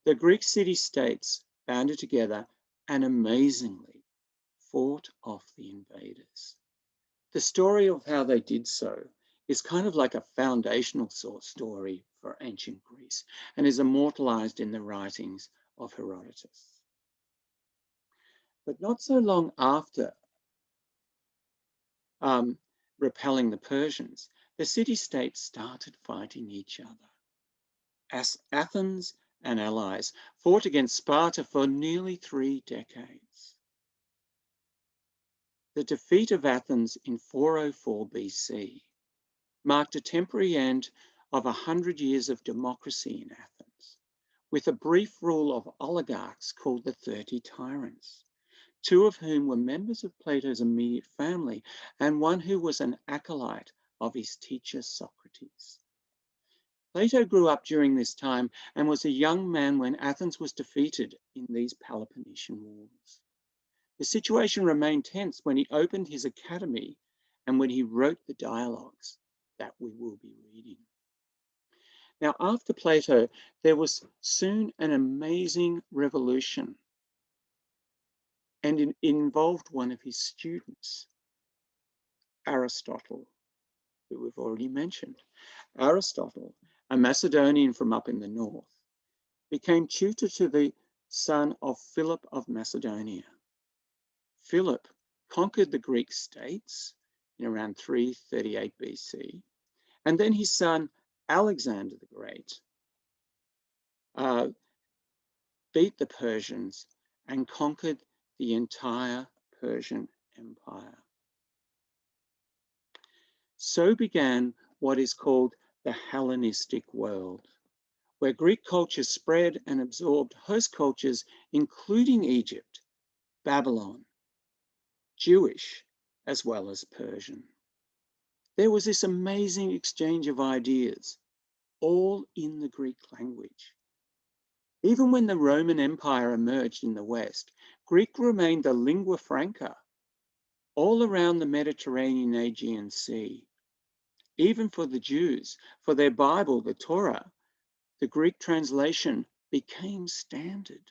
[SPEAKER 1] The Greek city-states banded together and amazingly fought off the invaders. The story of how they did so is kind of like a foundational story for ancient Greece and is immortalized in the writings of Herodotus. But not so long after repelling the Persians, the city-states started fighting each other. As Athens and allies fought against Sparta for nearly 3 decades. The defeat of Athens in 404 BC marked a temporary end of 100 years of democracy in Athens, with a brief rule of oligarchs called the 30 Tyrants, 2 of whom were members of Plato's immediate family and one who was an acolyte of his teacher Socrates. Plato grew up during this time and was a young man when Athens was defeated in these Peloponnesian Wars. The situation remained tense when he opened his academy and when he wrote the dialogues that we will be reading. Now, after Plato, there was soon an amazing revolution, and it involved one of his students, Aristotle, who we've already mentioned. Aristotle, a Macedonian from up in the north, became tutor to the son of Philip of Macedonia. Philip conquered the Greek states in around 338 BC, and then his son Alexander the Great beat the Persians and conquered the entire Persian Empire. So began what is called the Hellenistic world, where Greek culture spread and absorbed host cultures, including Egypt, Babylon, Jewish, as well as Persian. There was this amazing exchange of ideas, all in the Greek language. Even when the Roman Empire emerged in the West, Greek remained the lingua franca all around the Mediterranean Aegean Sea. Even for the Jews, for their Bible, the Torah, the Greek translation became standard.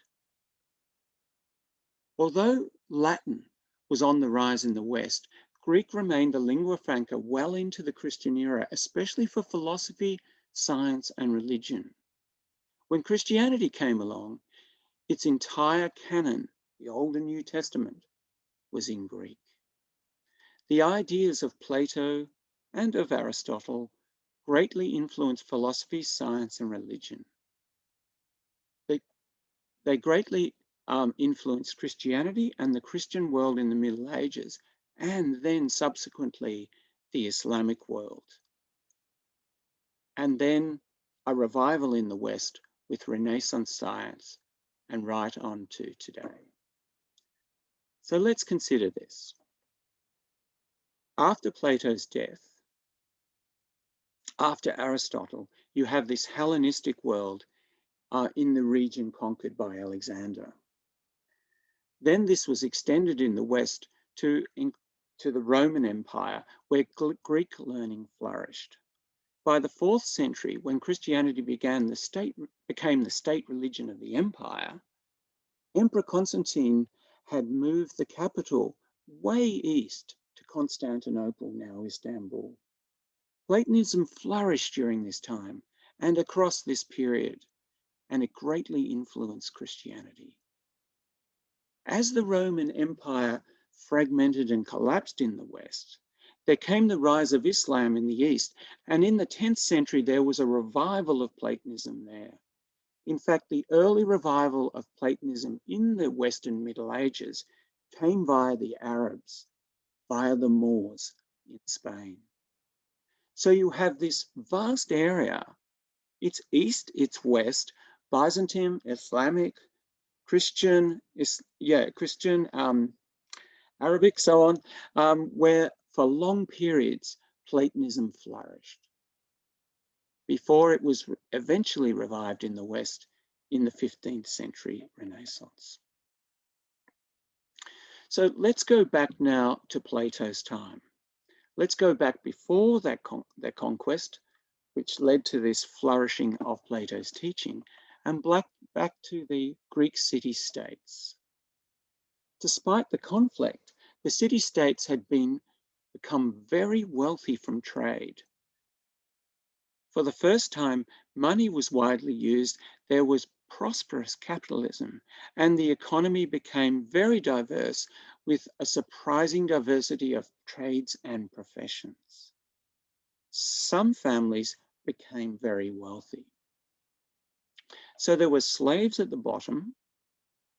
[SPEAKER 1] Although Latin was on the rise in the West, Greek remained the lingua franca well into the Christian era, especially for philosophy, science, and religion. When Christianity came along, its entire canon, the Old and New Testament, was in Greek. The ideas of Plato and of Aristotle greatly influenced philosophy, science, and religion. They greatly influenced Christianity and the Christian world in the Middle Ages, and then subsequently the Islamic world. And then a revival in the West with Renaissance science, and right on to today. So let's consider this. After Plato's death, after Aristotle, you have this Hellenistic world in the region conquered by Alexander. Then this was extended in the West to the Roman Empire, where Greek learning flourished. By the 4th century, when Christianity became the state religion of the empire, Emperor Constantine had moved the capital way east to Constantinople, now Istanbul. Platonism flourished during this time and across this period, and it greatly influenced Christianity. As the Roman Empire fragmented and collapsed in the West, there came the rise of Islam in the East, and in the 10th century, there was a revival of Platonism there. In fact, the early revival of Platonism in the Western Middle Ages came via the Arabs, via the Moors in Spain. So you have this vast area. It's East, it's West, Byzantine, Islamic, Christian, Arabic, so on, where for long periods Platonism flourished before it was eventually revived in the West in the 15th century Renaissance. So let's go back now to Plato's time. Let's go back before that conquest, which led to this flourishing of Plato's teaching, and back to the Greek city-states. Despite the conflict, the city-states had become very wealthy from trade. For the first time, money was widely used, there was prosperous capitalism, and the economy became very diverse with a surprising diversity of trades and professions. Some families became very wealthy. So there were slaves at the bottom.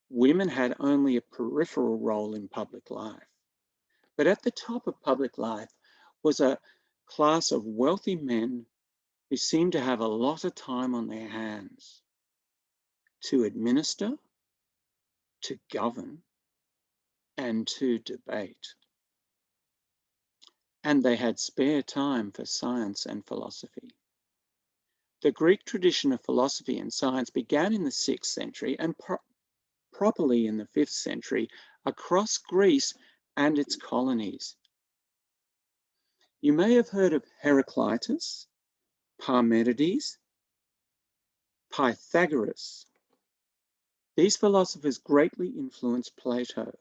[SPEAKER 1] Women had only a peripheral role in public life. But at the top of public life was a class of wealthy men who seemed to have a lot of time on their hands to administer, to govern, and to debate. And they had spare time for science and philosophy. The Greek tradition of philosophy and science began in the 6th century and properly in the 5th century across Greece and its colonies. You may have heard of Heraclitus, Parmenides, Pythagoras. These philosophers greatly influenced Plato.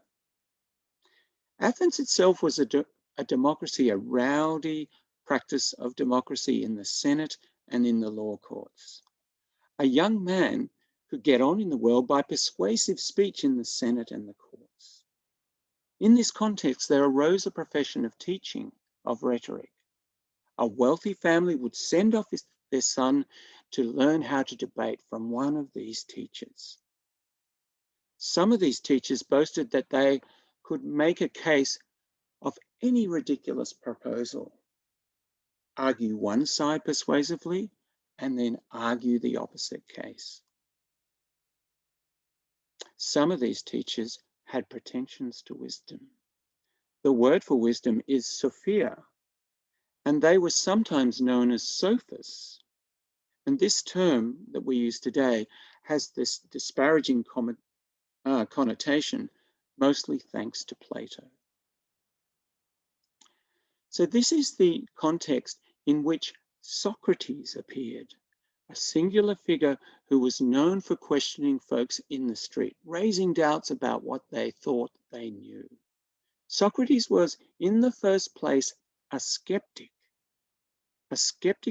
[SPEAKER 1] Athens itself was a democracy, a rowdy practice of democracy in the Senate and in the law courts. A young man could get on in the world by persuasive speech in the Senate and the courts. In this context, there arose a profession of teaching, of rhetoric. A wealthy family would send off their son to learn how to debate from one of these teachers. Some of these teachers boasted that they could make a case of any ridiculous proposal, argue one side persuasively, and then argue the opposite case. Some of these teachers had pretensions to wisdom. The word for wisdom is Sophia, and they were sometimes known as sophists. And this term that we use today has this disparaging connotation, mostly thanks to Plato. So this is the context in which Socrates appeared, a singular figure who was known for questioning folks in the street, raising doubts about what they thought they knew. Socrates was, in the first place, a skeptic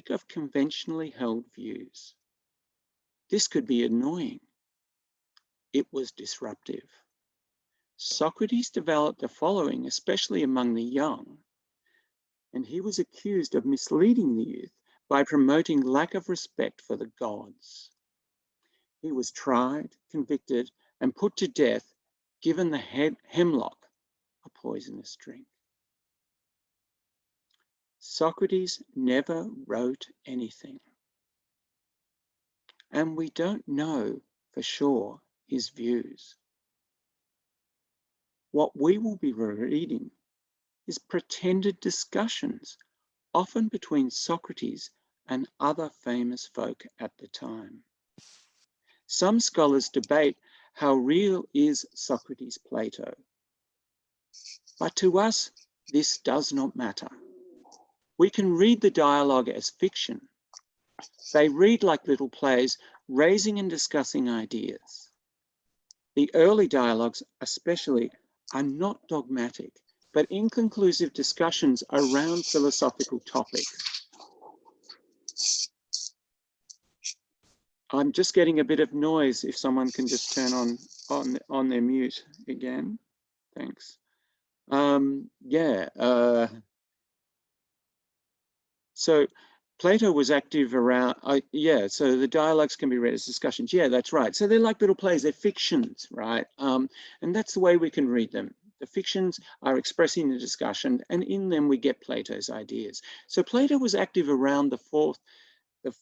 [SPEAKER 1] of conventionally held views. This could be annoying. It was disruptive. Socrates developed a following, especially among the young, and he was accused of misleading the youth by promoting lack of respect for the gods. He was tried, convicted, and put to death, given the hemlock, a poisonous drink. Socrates never wrote anything, and we don't know for sure his views. What we will be reading is pretended discussions, often between Socrates and other famous folk at the time. Some scholars debate how real is Socrates' Plato, but to us, this does not matter. We can read the dialogue as fiction. They read like little plays, raising and discussing ideas. The early dialogues, especially, are not dogmatic, but inconclusive discussions around philosophical topics. I'm just getting a bit of noise. If someone can just turn on their mute again, thanks. So Plato was active around, so the dialogues can be read as discussions. Yeah, that's right. So they're like little plays, they're fictions, right? And that's the way we can read them. The fictions are expressing the discussion, and in them we get Plato's ideas. So Plato was active around the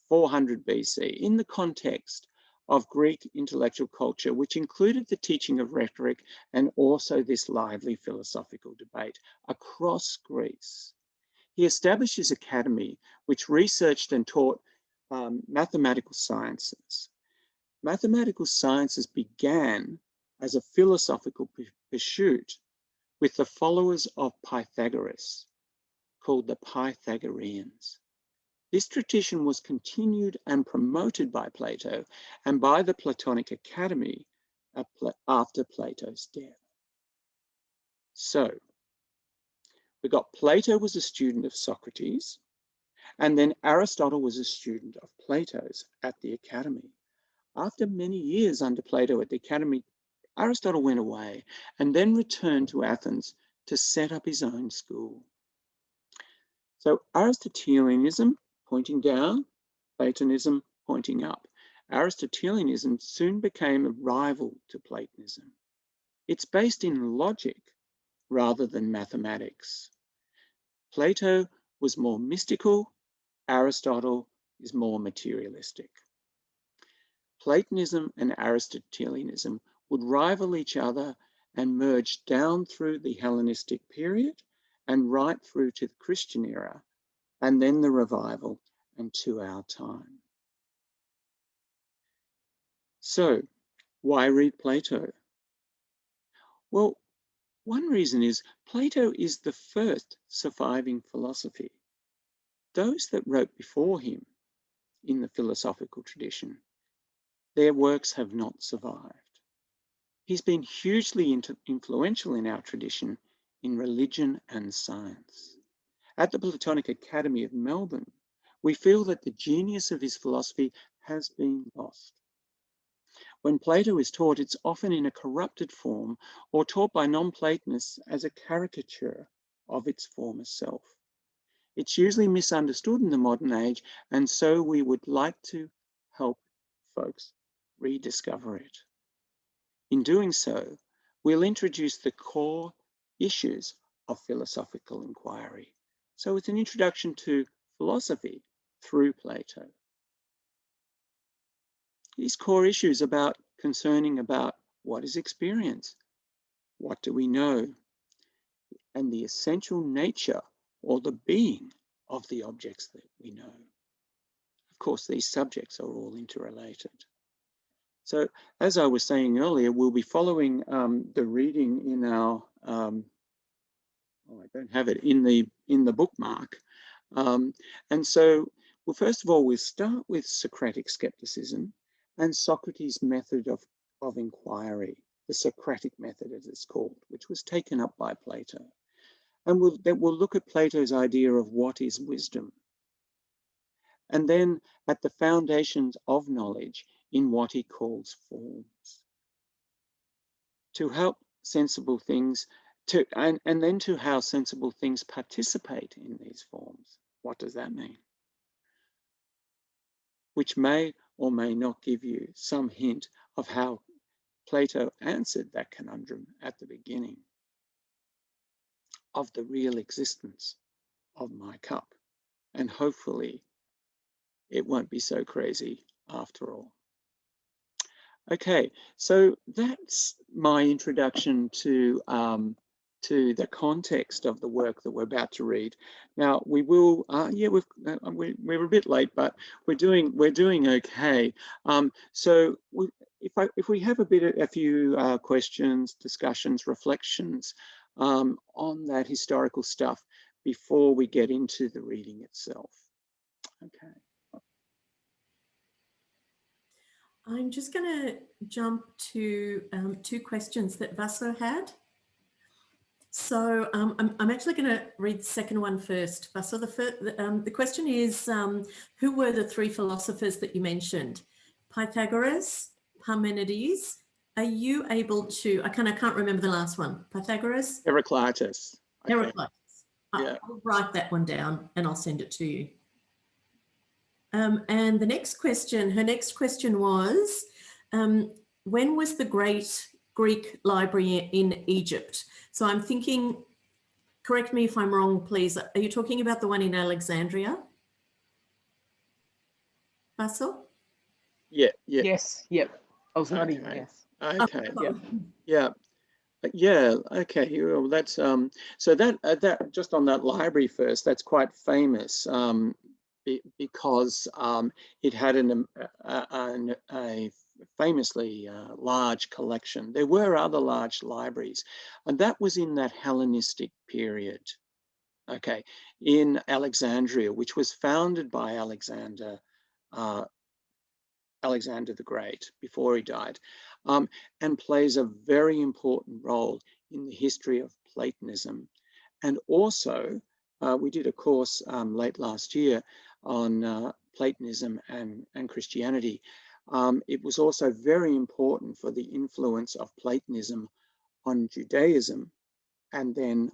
[SPEAKER 1] 400 BC in the context of Greek intellectual culture, which included the teaching of rhetoric and also this lively philosophical debate across Greece. He established his academy, which researched and taught mathematical sciences. Mathematical sciences began as a philosophical pursuit with the followers of Pythagoras, called the Pythagoreans. This tradition was continued and promoted by Plato and by the Platonic Academy after Plato's death. So, we got Plato was a student of Socrates, and then Aristotle was a student of Plato's at the Academy. After many years under Plato at the Academy, Aristotle went away and then returned to Athens to set up his own school. So Aristotelianism, pointing down, Platonism, pointing up. Aristotelianism soon became a rival to Platonism. It's based in logic rather than mathematics. Plato was more mystical, Aristotle is more materialistic. Platonism and Aristotelianism would rival each other and merge down through the Hellenistic period and right through to the Christian era, and then the revival and to our time. So, why read Plato? Well, one reason is Plato is the first surviving philosophy. Those that wrote before him in the philosophical tradition their works have not survived. He's been hugely influential in our tradition in religion and science. At the Platonic Academy of Melbourne, we feel that the genius of his philosophy has been lost. When Plato is taught, it's often in a corrupted form or taught by non-Platonists as a caricature of its former self. It's usually misunderstood in the modern age, and so we would like to help folks rediscover it. In doing so, we'll introduce the core issues of philosophical inquiry. So it's an introduction to philosophy through Plato. These core issues concerning about what is experience, what do we know, and the essential nature or the being of the objects that we know. Of course, these subjects are all interrelated. So as I was saying earlier, we'll be following the reading in our, I don't have it in the bookmark. And so, well, first of all, we'll start with Socratic skepticism and Socrates' method of inquiry, the Socratic method as it's called, which was taken up by Plato. And then we'll look at Plato's idea of what is wisdom. And then at the foundations of knowledge in what he calls forms. To help sensible things, and then to how sensible things participate in these forms. What does that mean? Which may or may not give you some hint of how Plato answered that conundrum at the beginning of the real existence of my cup. And hopefully it won't be so crazy after all. Okay, so that's my introduction to the context of the work that we're about to read. Now we will, we're a bit late, but we're doing okay. So if we have a few questions, discussions, reflections on that historical stuff before we get into the reading itself. Okay.
[SPEAKER 7] I'm just going to jump to two questions that Vaso had. So I'm actually going to read the second one first. Vaso, the question is, who were the three philosophers that you mentioned? Pythagoras, Parmenides. Are you able to, I can't remember the last one. Pythagoras?
[SPEAKER 1] Heraclitus.
[SPEAKER 7] Heraclitus.
[SPEAKER 1] Yeah.
[SPEAKER 7] I'll write that one down and I'll send it to you. And the next question, her next question was, when was the Great Greek Library in Egypt? So I'm thinking, correct me if I'm wrong, please. Are you talking about the one in Alexandria? Basil?
[SPEAKER 1] Yeah.
[SPEAKER 9] Yes, yep. I was nodding,
[SPEAKER 1] Okay.
[SPEAKER 9] yes.
[SPEAKER 1] Okay.
[SPEAKER 9] Yep.
[SPEAKER 1] Yeah. Okay. Well, that's so that just on that library first, that's quite famous because it had a famously large collection. There were other large libraries, and that was in that Hellenistic period. Okay, in Alexandria, which was founded by Alexander the Great before he died, and plays a very important role in the history of Platonism. And also, we did a course late last year on Platonism and Christianity. It was also very important for the influence of Platonism on Judaism, and then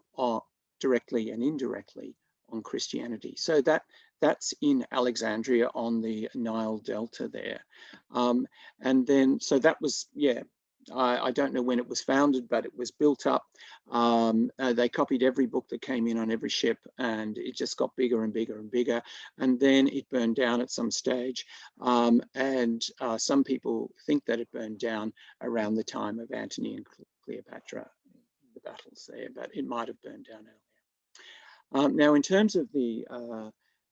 [SPEAKER 1] directly and indirectly on Christianity. So that's in Alexandria on the Nile Delta there. And then, so that was, yeah, I don't know when it was founded, but it was built up. They copied every book that came in on every ship, and it just got bigger and bigger and bigger. And then it burned down at some stage. And some people think that it burned down around the time of Antony and Cleopatra, the battles there, but it might have burned down earlier. Now, in terms of the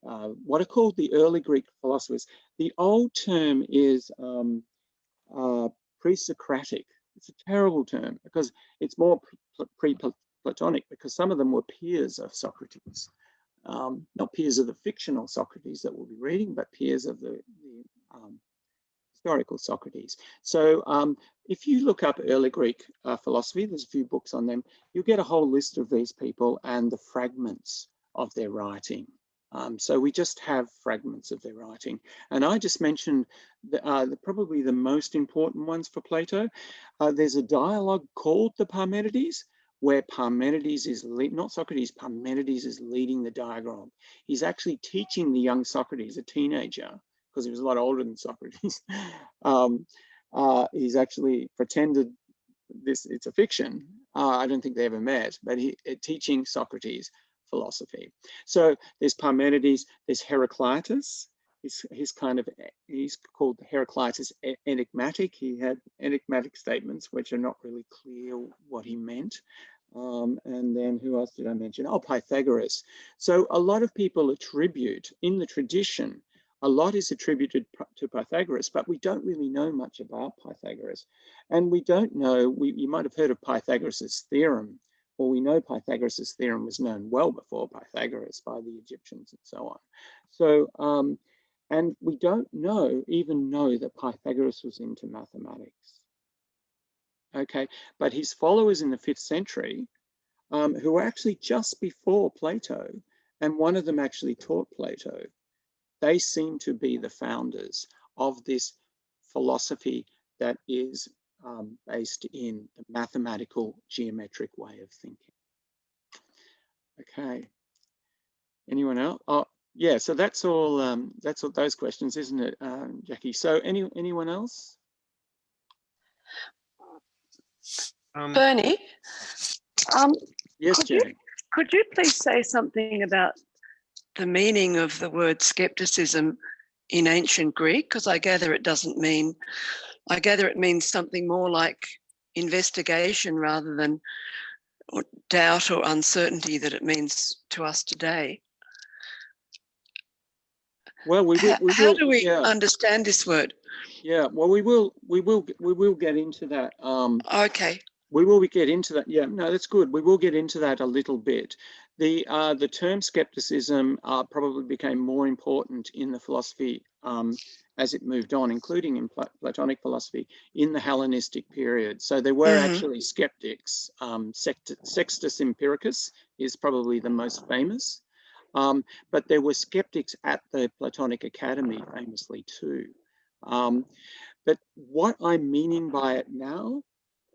[SPEAKER 1] what are called the early Greek philosophers, the old term is pre-Socratic. It's a terrible term because it's more pre-Platonic, because some of them were peers of Socrates, not peers of the fictional Socrates that we'll be reading, but peers of the historical Socrates. So if you look up early Greek philosophy, there's a few books on them, you'll get a whole list of these people and the fragments of their writing. So we just have fragments of their writing. And I just mentioned probably the most important ones for Plato. There's a dialogue called the Parmenides, where Parmenides is, not Socrates, Parmenides is leading the dialogue. He's actually teaching the young Socrates, a teenager, because he was a lot older than Socrates. He's actually pretended it's a fiction. I don't think they ever met, but teaching Socrates philosophy. So there's Parmenides, there's Heraclitus. He's called Heraclitus enigmatic. He had enigmatic statements which are not really clear what he meant. And then who else did I mention? Oh, Pythagoras. So a lot of people attribute, in the tradition, a lot is attributed to Pythagoras, but we don't really know much about Pythagoras. And we don't know, you might have heard of Pythagoras's theorem. Well, we know Pythagoras' theorem was known well before Pythagoras by the Egyptians and so on. So, and we don't even know that Pythagoras was into mathematics. Okay, but his followers in the 5th century, who were actually just before Plato, and one of them actually taught Plato, they seem to be the founders of this philosophy that is based in the mathematical geometric way of thinking. Okay, anyone else? Oh, yeah, so that's all those questions, isn't it, Jackie? So anyone else?
[SPEAKER 3] Bernie,
[SPEAKER 1] yes, Jane.
[SPEAKER 3] Could you please say something about the meaning of the word skepticism in ancient Greek? Because I gather it means something more like investigation rather than doubt or uncertainty that it means to us today.
[SPEAKER 1] Well,
[SPEAKER 3] how do we understand this word?
[SPEAKER 1] Yeah, well, we will get into that.
[SPEAKER 3] Okay.
[SPEAKER 1] We will get into that. Yeah, no, that's good. We will get into that a little bit. The term skepticism probably became more important in the philosophy as it moved on, including in Platonic philosophy in the Hellenistic period. So there were actually skeptics. Sextus Empiricus is probably the most famous, but there were skeptics at the Platonic Academy famously too. But what I'm meaning by it now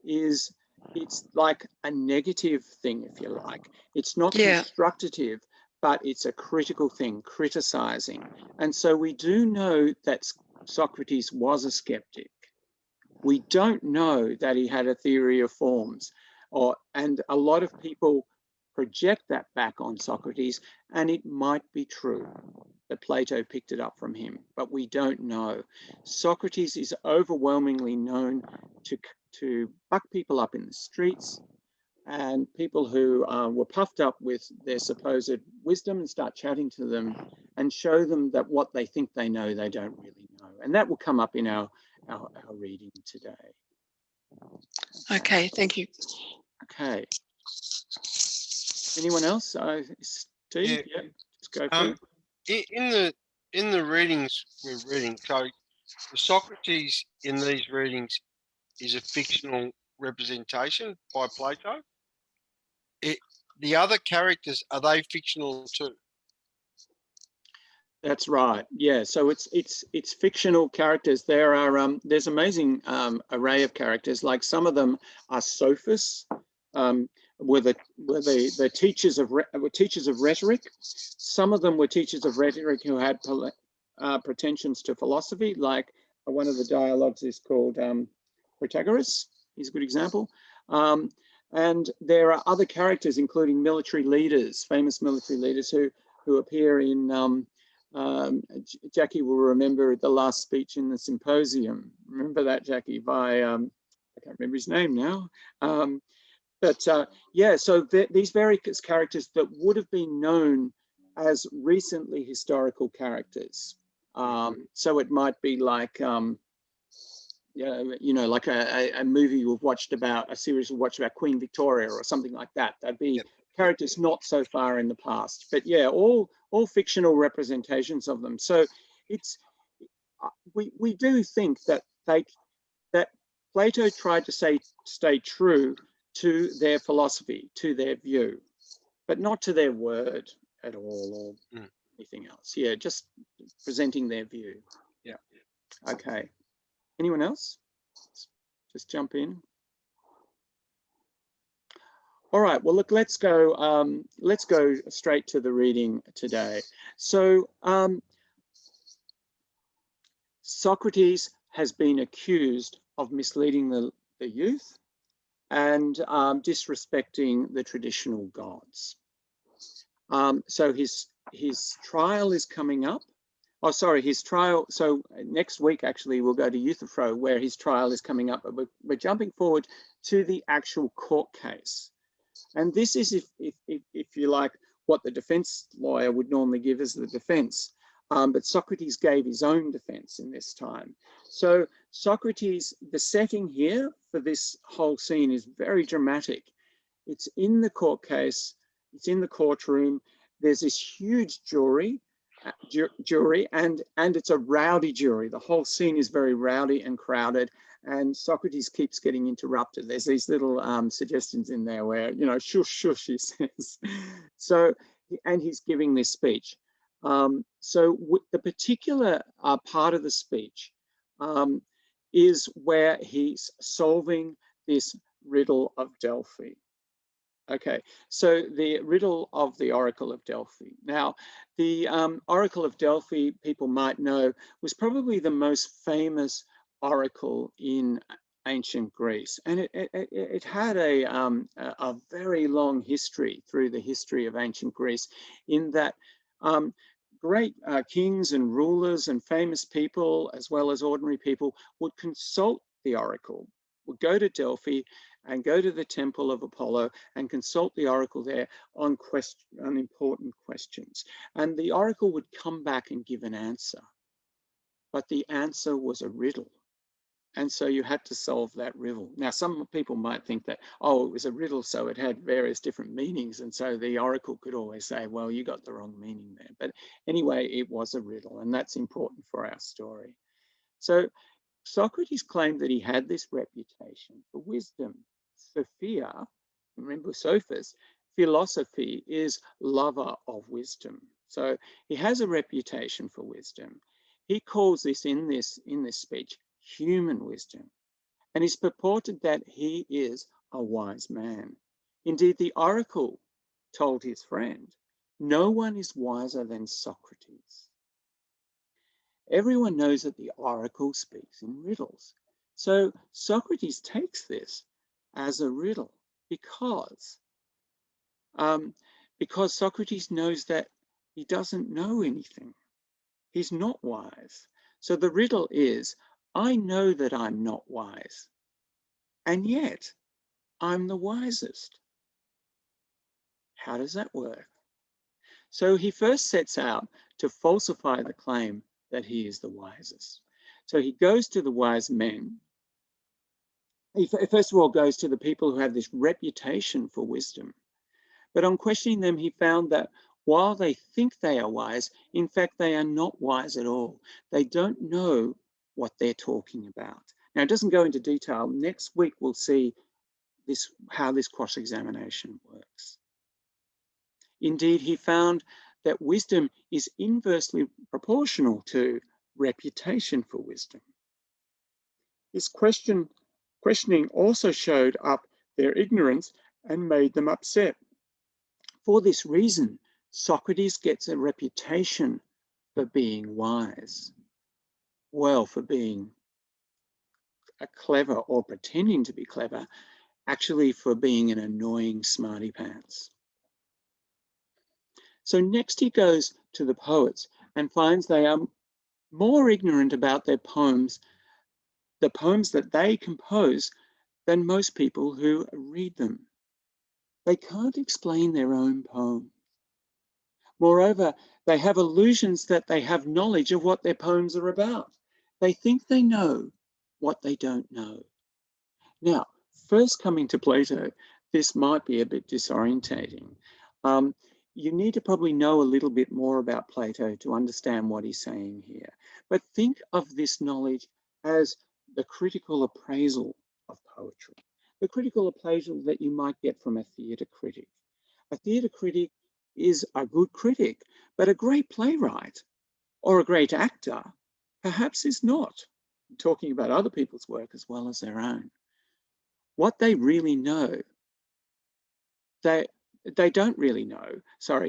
[SPEAKER 1] is it's like a negative thing, if you like. It's not constructive, but it's a critical thing, criticizing. And so we do know that Socrates was a skeptic. We don't know that he had a theory of forms, and a lot of people project that back on Socrates, and it might be true that Plato picked it up from him, but we don't know. Socrates is overwhelmingly known to buck people up in the streets, and people who were puffed up with their supposed wisdom and start chatting to them and show them that what they think they know, they don't really know. And that will come up in our reading today.
[SPEAKER 3] Okay, thank you.
[SPEAKER 1] Okay. Anyone else? Steve? Yeah, just go for
[SPEAKER 8] it. In the readings we're reading, so the Socrates in these readings is a fictional representation by Plato. The other characters, are they fictional too?
[SPEAKER 1] That's right. Yeah. So it's fictional characters. There are there's amazing array of characters. Like some of them are sophists, were the teachers of rhetoric. Some of them were teachers of rhetoric who had pretensions to philosophy. Like one of the dialogues is called Protagoras. He's a good example. And there are other characters, including military leaders, famous military leaders who appear in. Jackie will remember the last speech in the symposium. Remember that, Jackie, by I can't remember his name now. Yeah, so these various characters that would have been known as recently historical characters. So it might be like like a movie we've watched about, a series we've watched about Queen Victoria or something like that. That'd be characters not so far in the past, but yeah, all fictional representations of them. So we do think that that Plato tried to stay true to their philosophy, to their view, but not to their word at all or anything else. Yeah, just presenting their view. Yeah. Okay. Anyone else? Just jump in. All right. Well, look, let's go straight to the reading today. So Socrates has been accused of misleading the youth and disrespecting the traditional gods. So his trial is coming up. Oh, sorry, his trial. So next week, actually, we'll go to Euthyphro, where his trial is coming up. But we're jumping forward to the actual court case. And this is, if you like, what the defense lawyer would normally give as the defense. But Socrates gave his own defense in this time. So Socrates, the setting here for this whole scene is very dramatic. It's in the court case. It's in the courtroom. There's this huge jury, and it's a rowdy jury. The whole scene is very rowdy and crowded, and Socrates keeps getting interrupted. There's these little suggestions in there where, you know, shush, shush, he says. So, and he's giving this speech. So the particular part of the speech is where he's solving this riddle of Delphi. Okay, so the riddle of the Oracle of Delphi. Now, the Oracle of Delphi, people might know, was probably the most famous oracle in ancient Greece, and it had a very long history through the history of ancient Greece, in that great kings and rulers and famous people, as well as ordinary people, would consult the oracle, would go to Delphi and go to the temple of Apollo and consult the oracle there on important questions. And the oracle would come back and give an answer, but the answer was a riddle. And so you had to solve that riddle. Now, some people might think that, oh, it was a riddle, so it had various different meanings. And so the oracle could always say, well, you got the wrong meaning there. But anyway, it was a riddle, and that's important for our story. So Socrates claimed that he had this reputation for wisdom. Sophia, remember Sophus, philosophy is lover of wisdom. So he has a reputation for wisdom. He calls this in this speech human wisdom, and it's purported that he is a wise man. Indeed, the oracle told his friend, no one is wiser than Socrates. Everyone knows that the oracle speaks in riddles. So Socrates takes this as a riddle because Socrates knows that he doesn't know anything. He's not wise. So the riddle is, I know that I'm not wise, and yet I'm the wisest. How does that work? So he first sets out to falsify the claim that he is the wisest. So he goes to the wise men. He first of all goes to the people who have this reputation for wisdom. But on questioning them, he found that while they think they are wise, in fact, they are not wise at all. They don't know what they're talking about. Now, it doesn't go into detail. Next week, we'll see how this cross-examination works. Indeed, he found that wisdom is inversely proportional to reputation for wisdom. This questioning also showed up their ignorance and made them upset. For this reason, Socrates gets a reputation for being wise. Well, for being a clever or pretending to be clever, actually for being an annoying smarty pants. So next he goes to the poets and finds they are more ignorant about their poems, the poems that they compose, than most people who read them. They can't explain their own poem. Moreover, they have illusions that they have knowledge of what their poems are about. They think they know what they don't know. Now, first coming to Plato, this might be a bit disorientating. You need to probably know a little bit more about Plato to understand what he's saying here. but think of this knowledge as the critical appraisal of poetry, the critical appraisal that you might get from a theatre critic. A theatre critic is a good critic, but a great playwright or a great actor perhaps is not, talking about other people's work as well as their own. What they really know, they don't really know,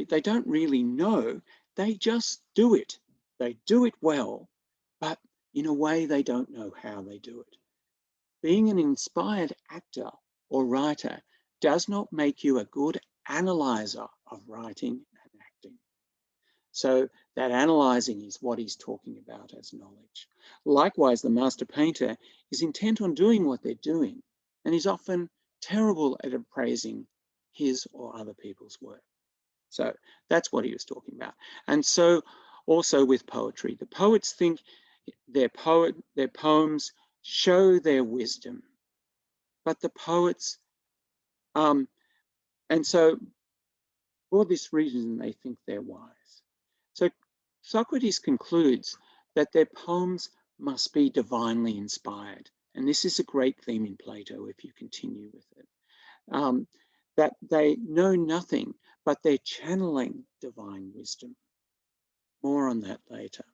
[SPEAKER 1] they don't really know, they just do it. They do it well, but in a way they don't know how they do it. Being an inspired actor or writer does not make you a good analyzer of writing and acting. So that analyzing is what he's talking about as knowledge. Likewise, the master painter is intent on doing what they're doing, and is often terrible at appraising his or other people's work. So that's what he was talking about. And so also with poetry, the poets think their poems show their wisdom, but the poets, and so for this reason, they think they're wise. So Socrates concludes that their poems must be divinely inspired. And this is a great theme in Plato, if you continue with it, that they know nothing, but they're channeling divine wisdom. More on that later.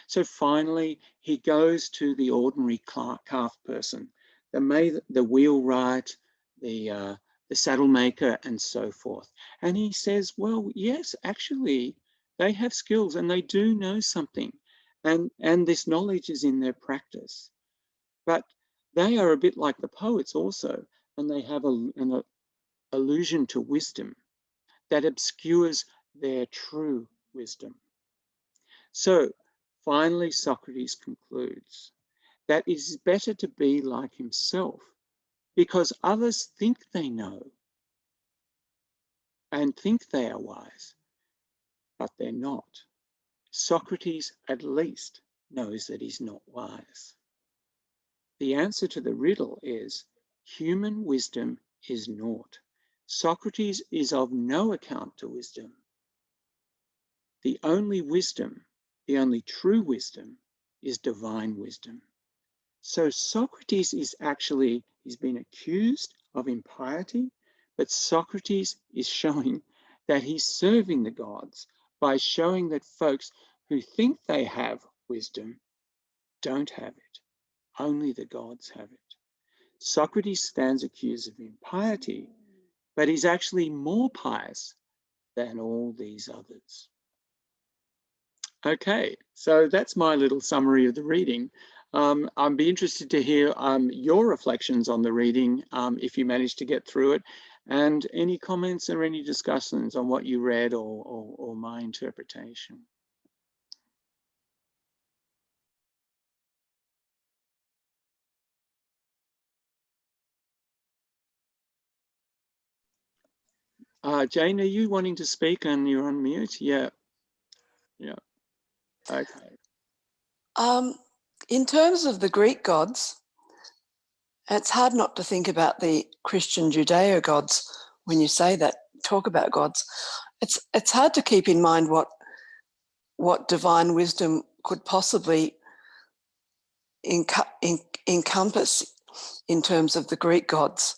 [SPEAKER 1] So finally, he goes to the ordinary calf person, the wheelwright, the saddle maker, and so forth. And he says, well, yes, actually, they have skills and they do know something. And this knowledge is in their practice. But they are a bit like the poets also, and they have an allusion to wisdom that obscures their true wisdom. So finally, Socrates concludes that it is better to be like himself, because others think they know and think they are wise, but they're not. Socrates at least knows that he's not wise. The answer to the riddle is human wisdom is naught. Socrates is of no account to wisdom. The only wisdom, the only true wisdom, is divine wisdom. So Socrates is actually, he's been accused of impiety, but Socrates is showing that he's serving the gods by showing that folks who think they have wisdom don't have it. Only the gods have it. Socrates stands accused of impiety, but he's actually more pious than all these others. Okay, so that's my little summary of the reading. I'd be interested to hear your reflections on the reading, if you managed to get through it, and any comments or any discussions on what you read or my interpretation. Jane, are you wanting to speak and you're on mute? Yeah. Yeah. Okay.
[SPEAKER 3] In terms of the Greek gods, it's hard not to think about the Christian Judeo gods when you say that, talk about gods. It's hard to keep in mind what divine wisdom could possibly encompass in terms of the Greek gods.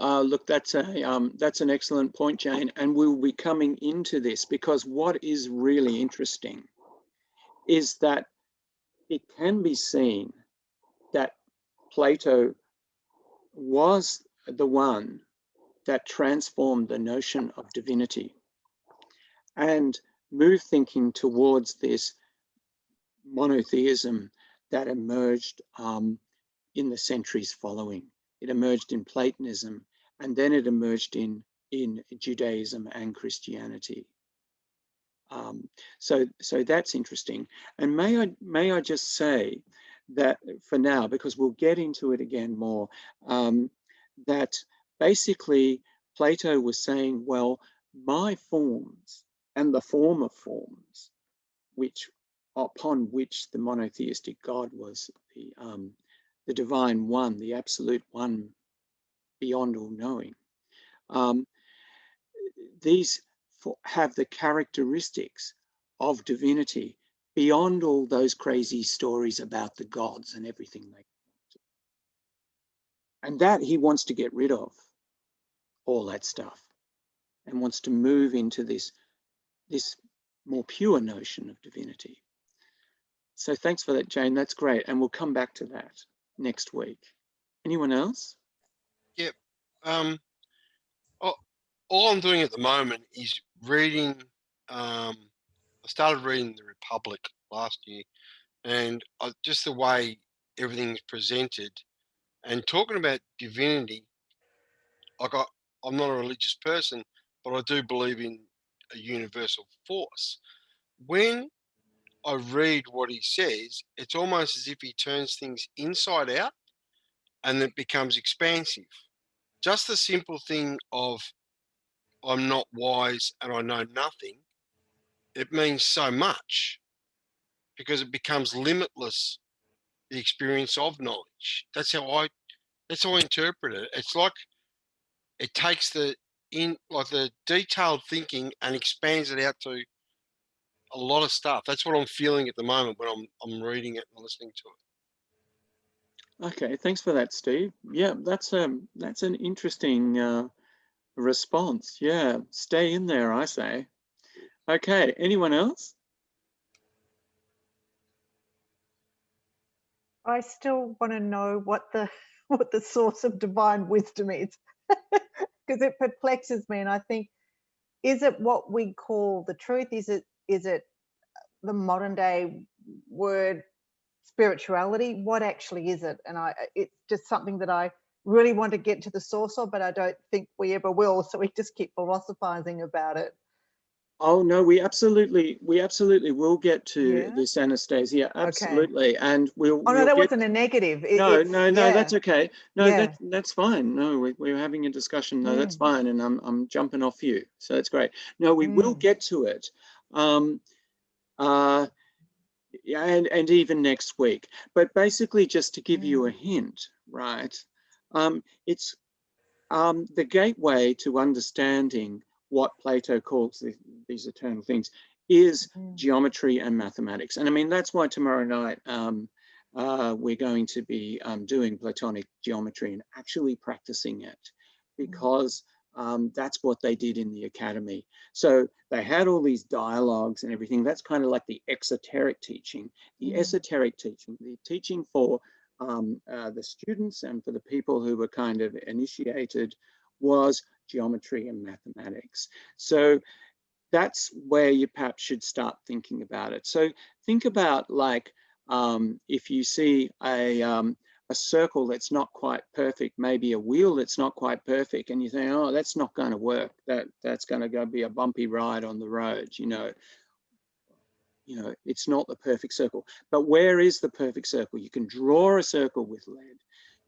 [SPEAKER 1] Look, that's an excellent point, Jane, and we'll be coming into this because what is really interesting is that it can be seen that Plato was the one that transformed the notion of divinity and moved thinking towards this monotheism that emerged in the centuries following. It emerged in Platonism, and then it emerged in Judaism and Christianity. So that's interesting. And may I just say that for now, because we'll get into it again more, that basically Plato was saying, well, my forms and the form of forms, upon which the monotheistic God was the divine one, the absolute one beyond all knowing. These have the characteristics of divinity beyond all those crazy stories about the gods and everything they do. And that he wants to get rid of, all that stuff, and wants to move into this more pure notion of divinity. So thanks for that, Jane. That's great. And we'll come back to that next week. Anyone else?
[SPEAKER 8] Yep. All I'm doing at the moment is reading. I started reading The Republic last year, and just the way everything's presented and talking about divinity. Like I'm not a religious person, but I do believe in a universal force. When I read what he says, it's almost as if he turns things inside out and it becomes expansive. Just the simple thing of I'm not wise and I know nothing, it means so much because it becomes limitless, the experience of knowledge. That's how I interpret it. It's like it takes the detailed thinking and expands it out to a lot of stuff. That's what I'm feeling at the moment when I'm reading it and listening to it.
[SPEAKER 1] Okay, thanks for that, Steve. Yeah, that's an interesting response. Yeah, stay in there, I say. Okay, anyone else?
[SPEAKER 2] I still want to know what the source of divine wisdom is, because it perplexes me, and I think, is it what we call the truth? Is it the modern day word spirituality? What actually is it? And it's just something that I really want to get to the source of, but I don't think we ever will. So we just keep philosophizing about it.
[SPEAKER 1] Oh no, we absolutely will get to
[SPEAKER 2] Yeah?
[SPEAKER 1] this, Anastasia. Absolutely,
[SPEAKER 2] Okay.
[SPEAKER 1] and we'll.
[SPEAKER 2] Oh no, that wasn't a negative.
[SPEAKER 1] No,
[SPEAKER 2] Yeah.
[SPEAKER 1] that's okay. No,
[SPEAKER 2] Yeah.
[SPEAKER 1] that's fine. No, we're having a discussion. No, that's
[SPEAKER 2] Mm.
[SPEAKER 1] fine, and I'm jumping off you, so that's great. No, we will get to it. Yeah, and even next week. But basically, just to give you a hint, right? It's the gateway to understanding what Plato calls these eternal things is geometry and mathematics. And I mean, that's why tomorrow night we're going to be doing Platonic geometry and actually practicing it, because that's what they did in the academy. So they had all these dialogues and everything. That's kind of like the exoteric teaching. The esoteric teaching, the teaching for the students and for the people who were kind of initiated, was geometry and mathematics. So that's where you perhaps should start thinking about it. So think about, like, if you see a circle that's not quite perfect, maybe a wheel that's not quite perfect, and you think, oh, that's not going to work. That's going to go be a bumpy ride on the road, you know, it's not the perfect circle. But where is the perfect circle? You can draw a circle with lead.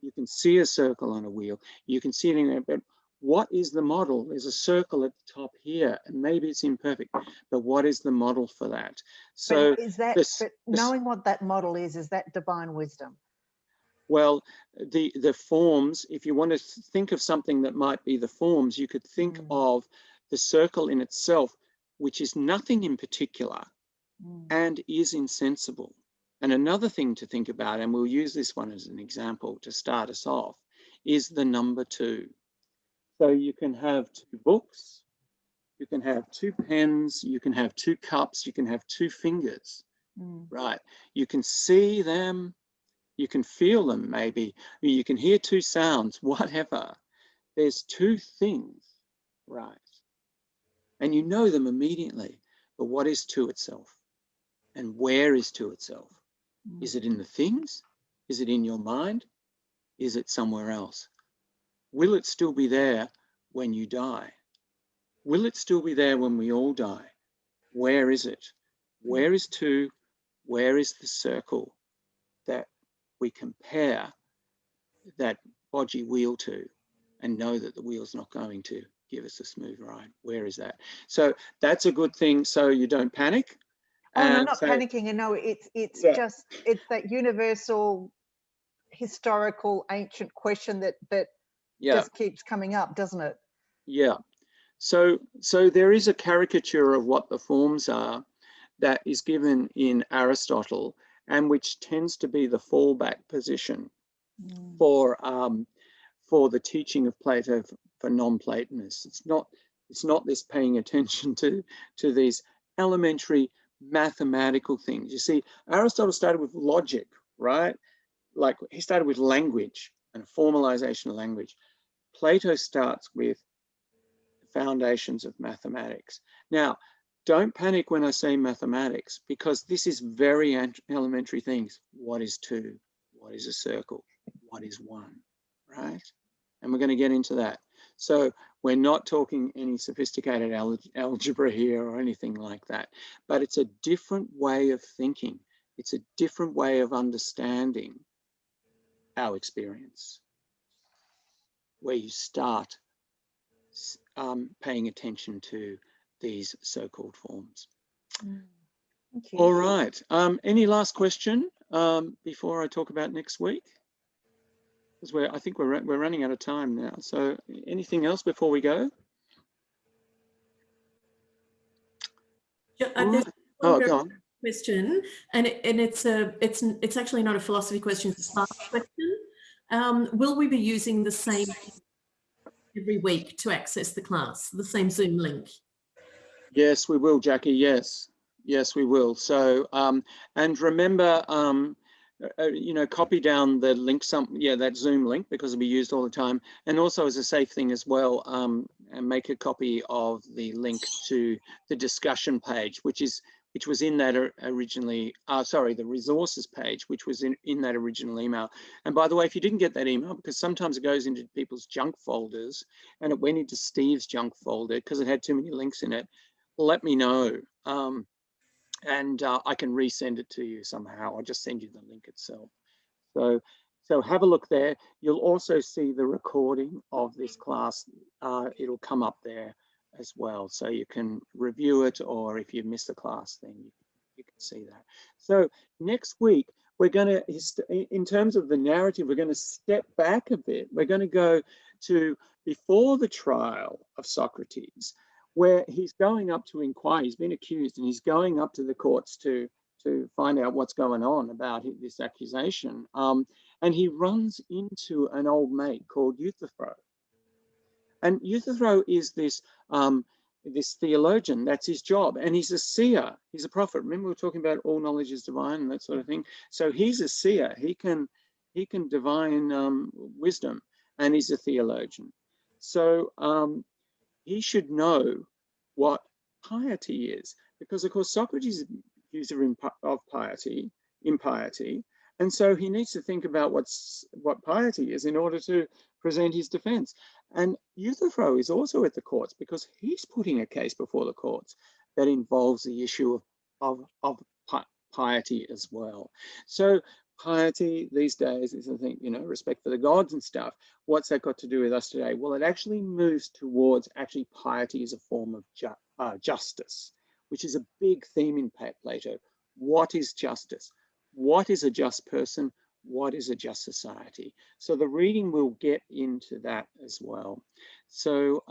[SPEAKER 1] You can see a circle on a wheel. You can see it in there, but what is the model? There's a circle at the top here, and maybe it's imperfect, but what is the model for that? So
[SPEAKER 2] but is that, but knowing what that model is that divine wisdom?
[SPEAKER 1] Well, the forms, if you want to think of something that might be the forms, you could think of the circle in itself, which is nothing in particular and is insensible. And another thing to think about, and we'll use this one as an example to start us off, is the number 2. So you can have 2 books, you can have 2 pens, you can have 2 cups, you can have 2 fingers, right? You can see them, you can feel them maybe, you can hear 2 sounds, whatever. There's 2 things, right? And you know them immediately, but what is 2 itself? And where is 2 itself? Is it in the things? Is it in your mind? Is it somewhere else? Will it still be there when you die? Will it still be there when we all die? Where is it? Where is 2? Where is the circle that we compare that bodgy wheel to and know that the wheel's not going to give us a smooth ride? Where is that? So that's a good thing, so you don't panic.
[SPEAKER 2] Oh no, not panicking. And no, it's just, it's that universal historical ancient question that just keeps coming up, doesn't it?
[SPEAKER 1] Yeah. So there is a caricature of what the forms are, that is given in Aristotle and which tends to be the fallback position for the teaching of Plato for non-Platonists. It's not this paying attention to these elementary mathematical things. You see, Aristotle started with logic, right? Like he started with language and formalization of language. Plato starts with the foundations of mathematics. Now, don't panic when I say mathematics, because this is very elementary things. What is 2? What is a circle? What is 1, right? And we're going to get into that. So we're not talking any sophisticated algebra here or anything like that, but it's a different way of thinking. It's a different way of understanding our experience, where you start paying attention to these so-called forms.
[SPEAKER 2] Thank you.
[SPEAKER 1] All right. Any last question before I talk about next week? Because I think we're running out of time now. So anything else before we go?
[SPEAKER 7] There's one very question, and it's actually not a philosophy question, it's a science question. Will we be using the same every week to access the class, the same Zoom link?
[SPEAKER 1] Yes, we will, Jackie. Yes, we will. So, and remember, copy down the link, that Zoom link, because it'll be used all the time. And also as a safe thing as well, and make a copy of the link to the discussion page, which was in that originally, the resources page, which was in that original email. And by the way, if you didn't get that email, because sometimes it goes into people's junk folders, and it went into Steve's junk folder because it had too many links in it, let me know. And I can resend it to you somehow. I'll just send you the link itself. So have a look there. You'll also see the recording of this class. It'll come up there as well. So you can review it, or if you missed the class, then you can see that. So next week, we're going to, in terms of the narrative, we're going to step back a bit. We're going to go to before the trial of Socrates, where he's going up to inquire. He's been accused, and he's going up to the courts to find out what's going on about this accusation. And he runs into an old mate called Euthyphro. And Euthyphro is this theologian. That's his job. And he's a seer. He's a prophet. Remember, we were talking about all knowledge is divine and that sort of thing. So he's a seer. He can divine wisdom, and he's a theologian. So he should know what piety is, because of course Socrates is an accuser of impiety, and so he needs to think about what piety is in order to present his defense. And Euthyphro is also at the courts because he's putting a case before the courts that involves the issue of piety as well. So piety these days is, I think, respect for the gods and stuff. What's that got to do with us today? Well, it actually moves towards piety as a form of justice, which is a big theme in Plato. What is justice? What is a just person? What is a just society? So the reading will get into that as well. So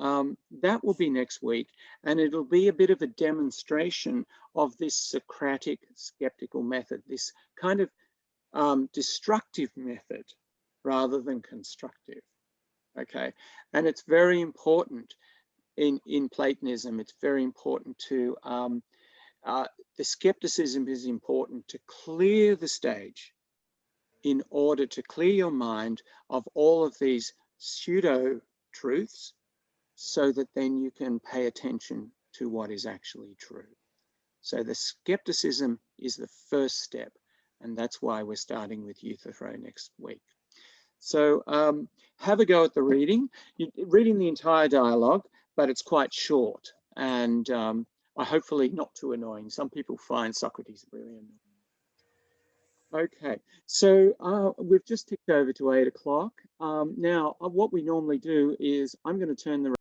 [SPEAKER 1] that will be next week, and it'll be a bit of a demonstration of this Socratic skeptical method, this kind of destructive method rather than constructive. Okay, and it's very important in Platonism. It's very important to the skepticism is important to clear the stage in order to clear your mind of all of these pseudo truths, so that then you can pay attention to what is actually true. So the skepticism is the first step. And that's why we're starting with Euthyphro next week. So have a go at the reading. You're reading the entire dialogue, but it's quite short, and hopefully not too annoying. Some people find Socrates really annoying. Okay, so we've just ticked over to 8 o'clock. Now, what we normally do is I'm going to turn the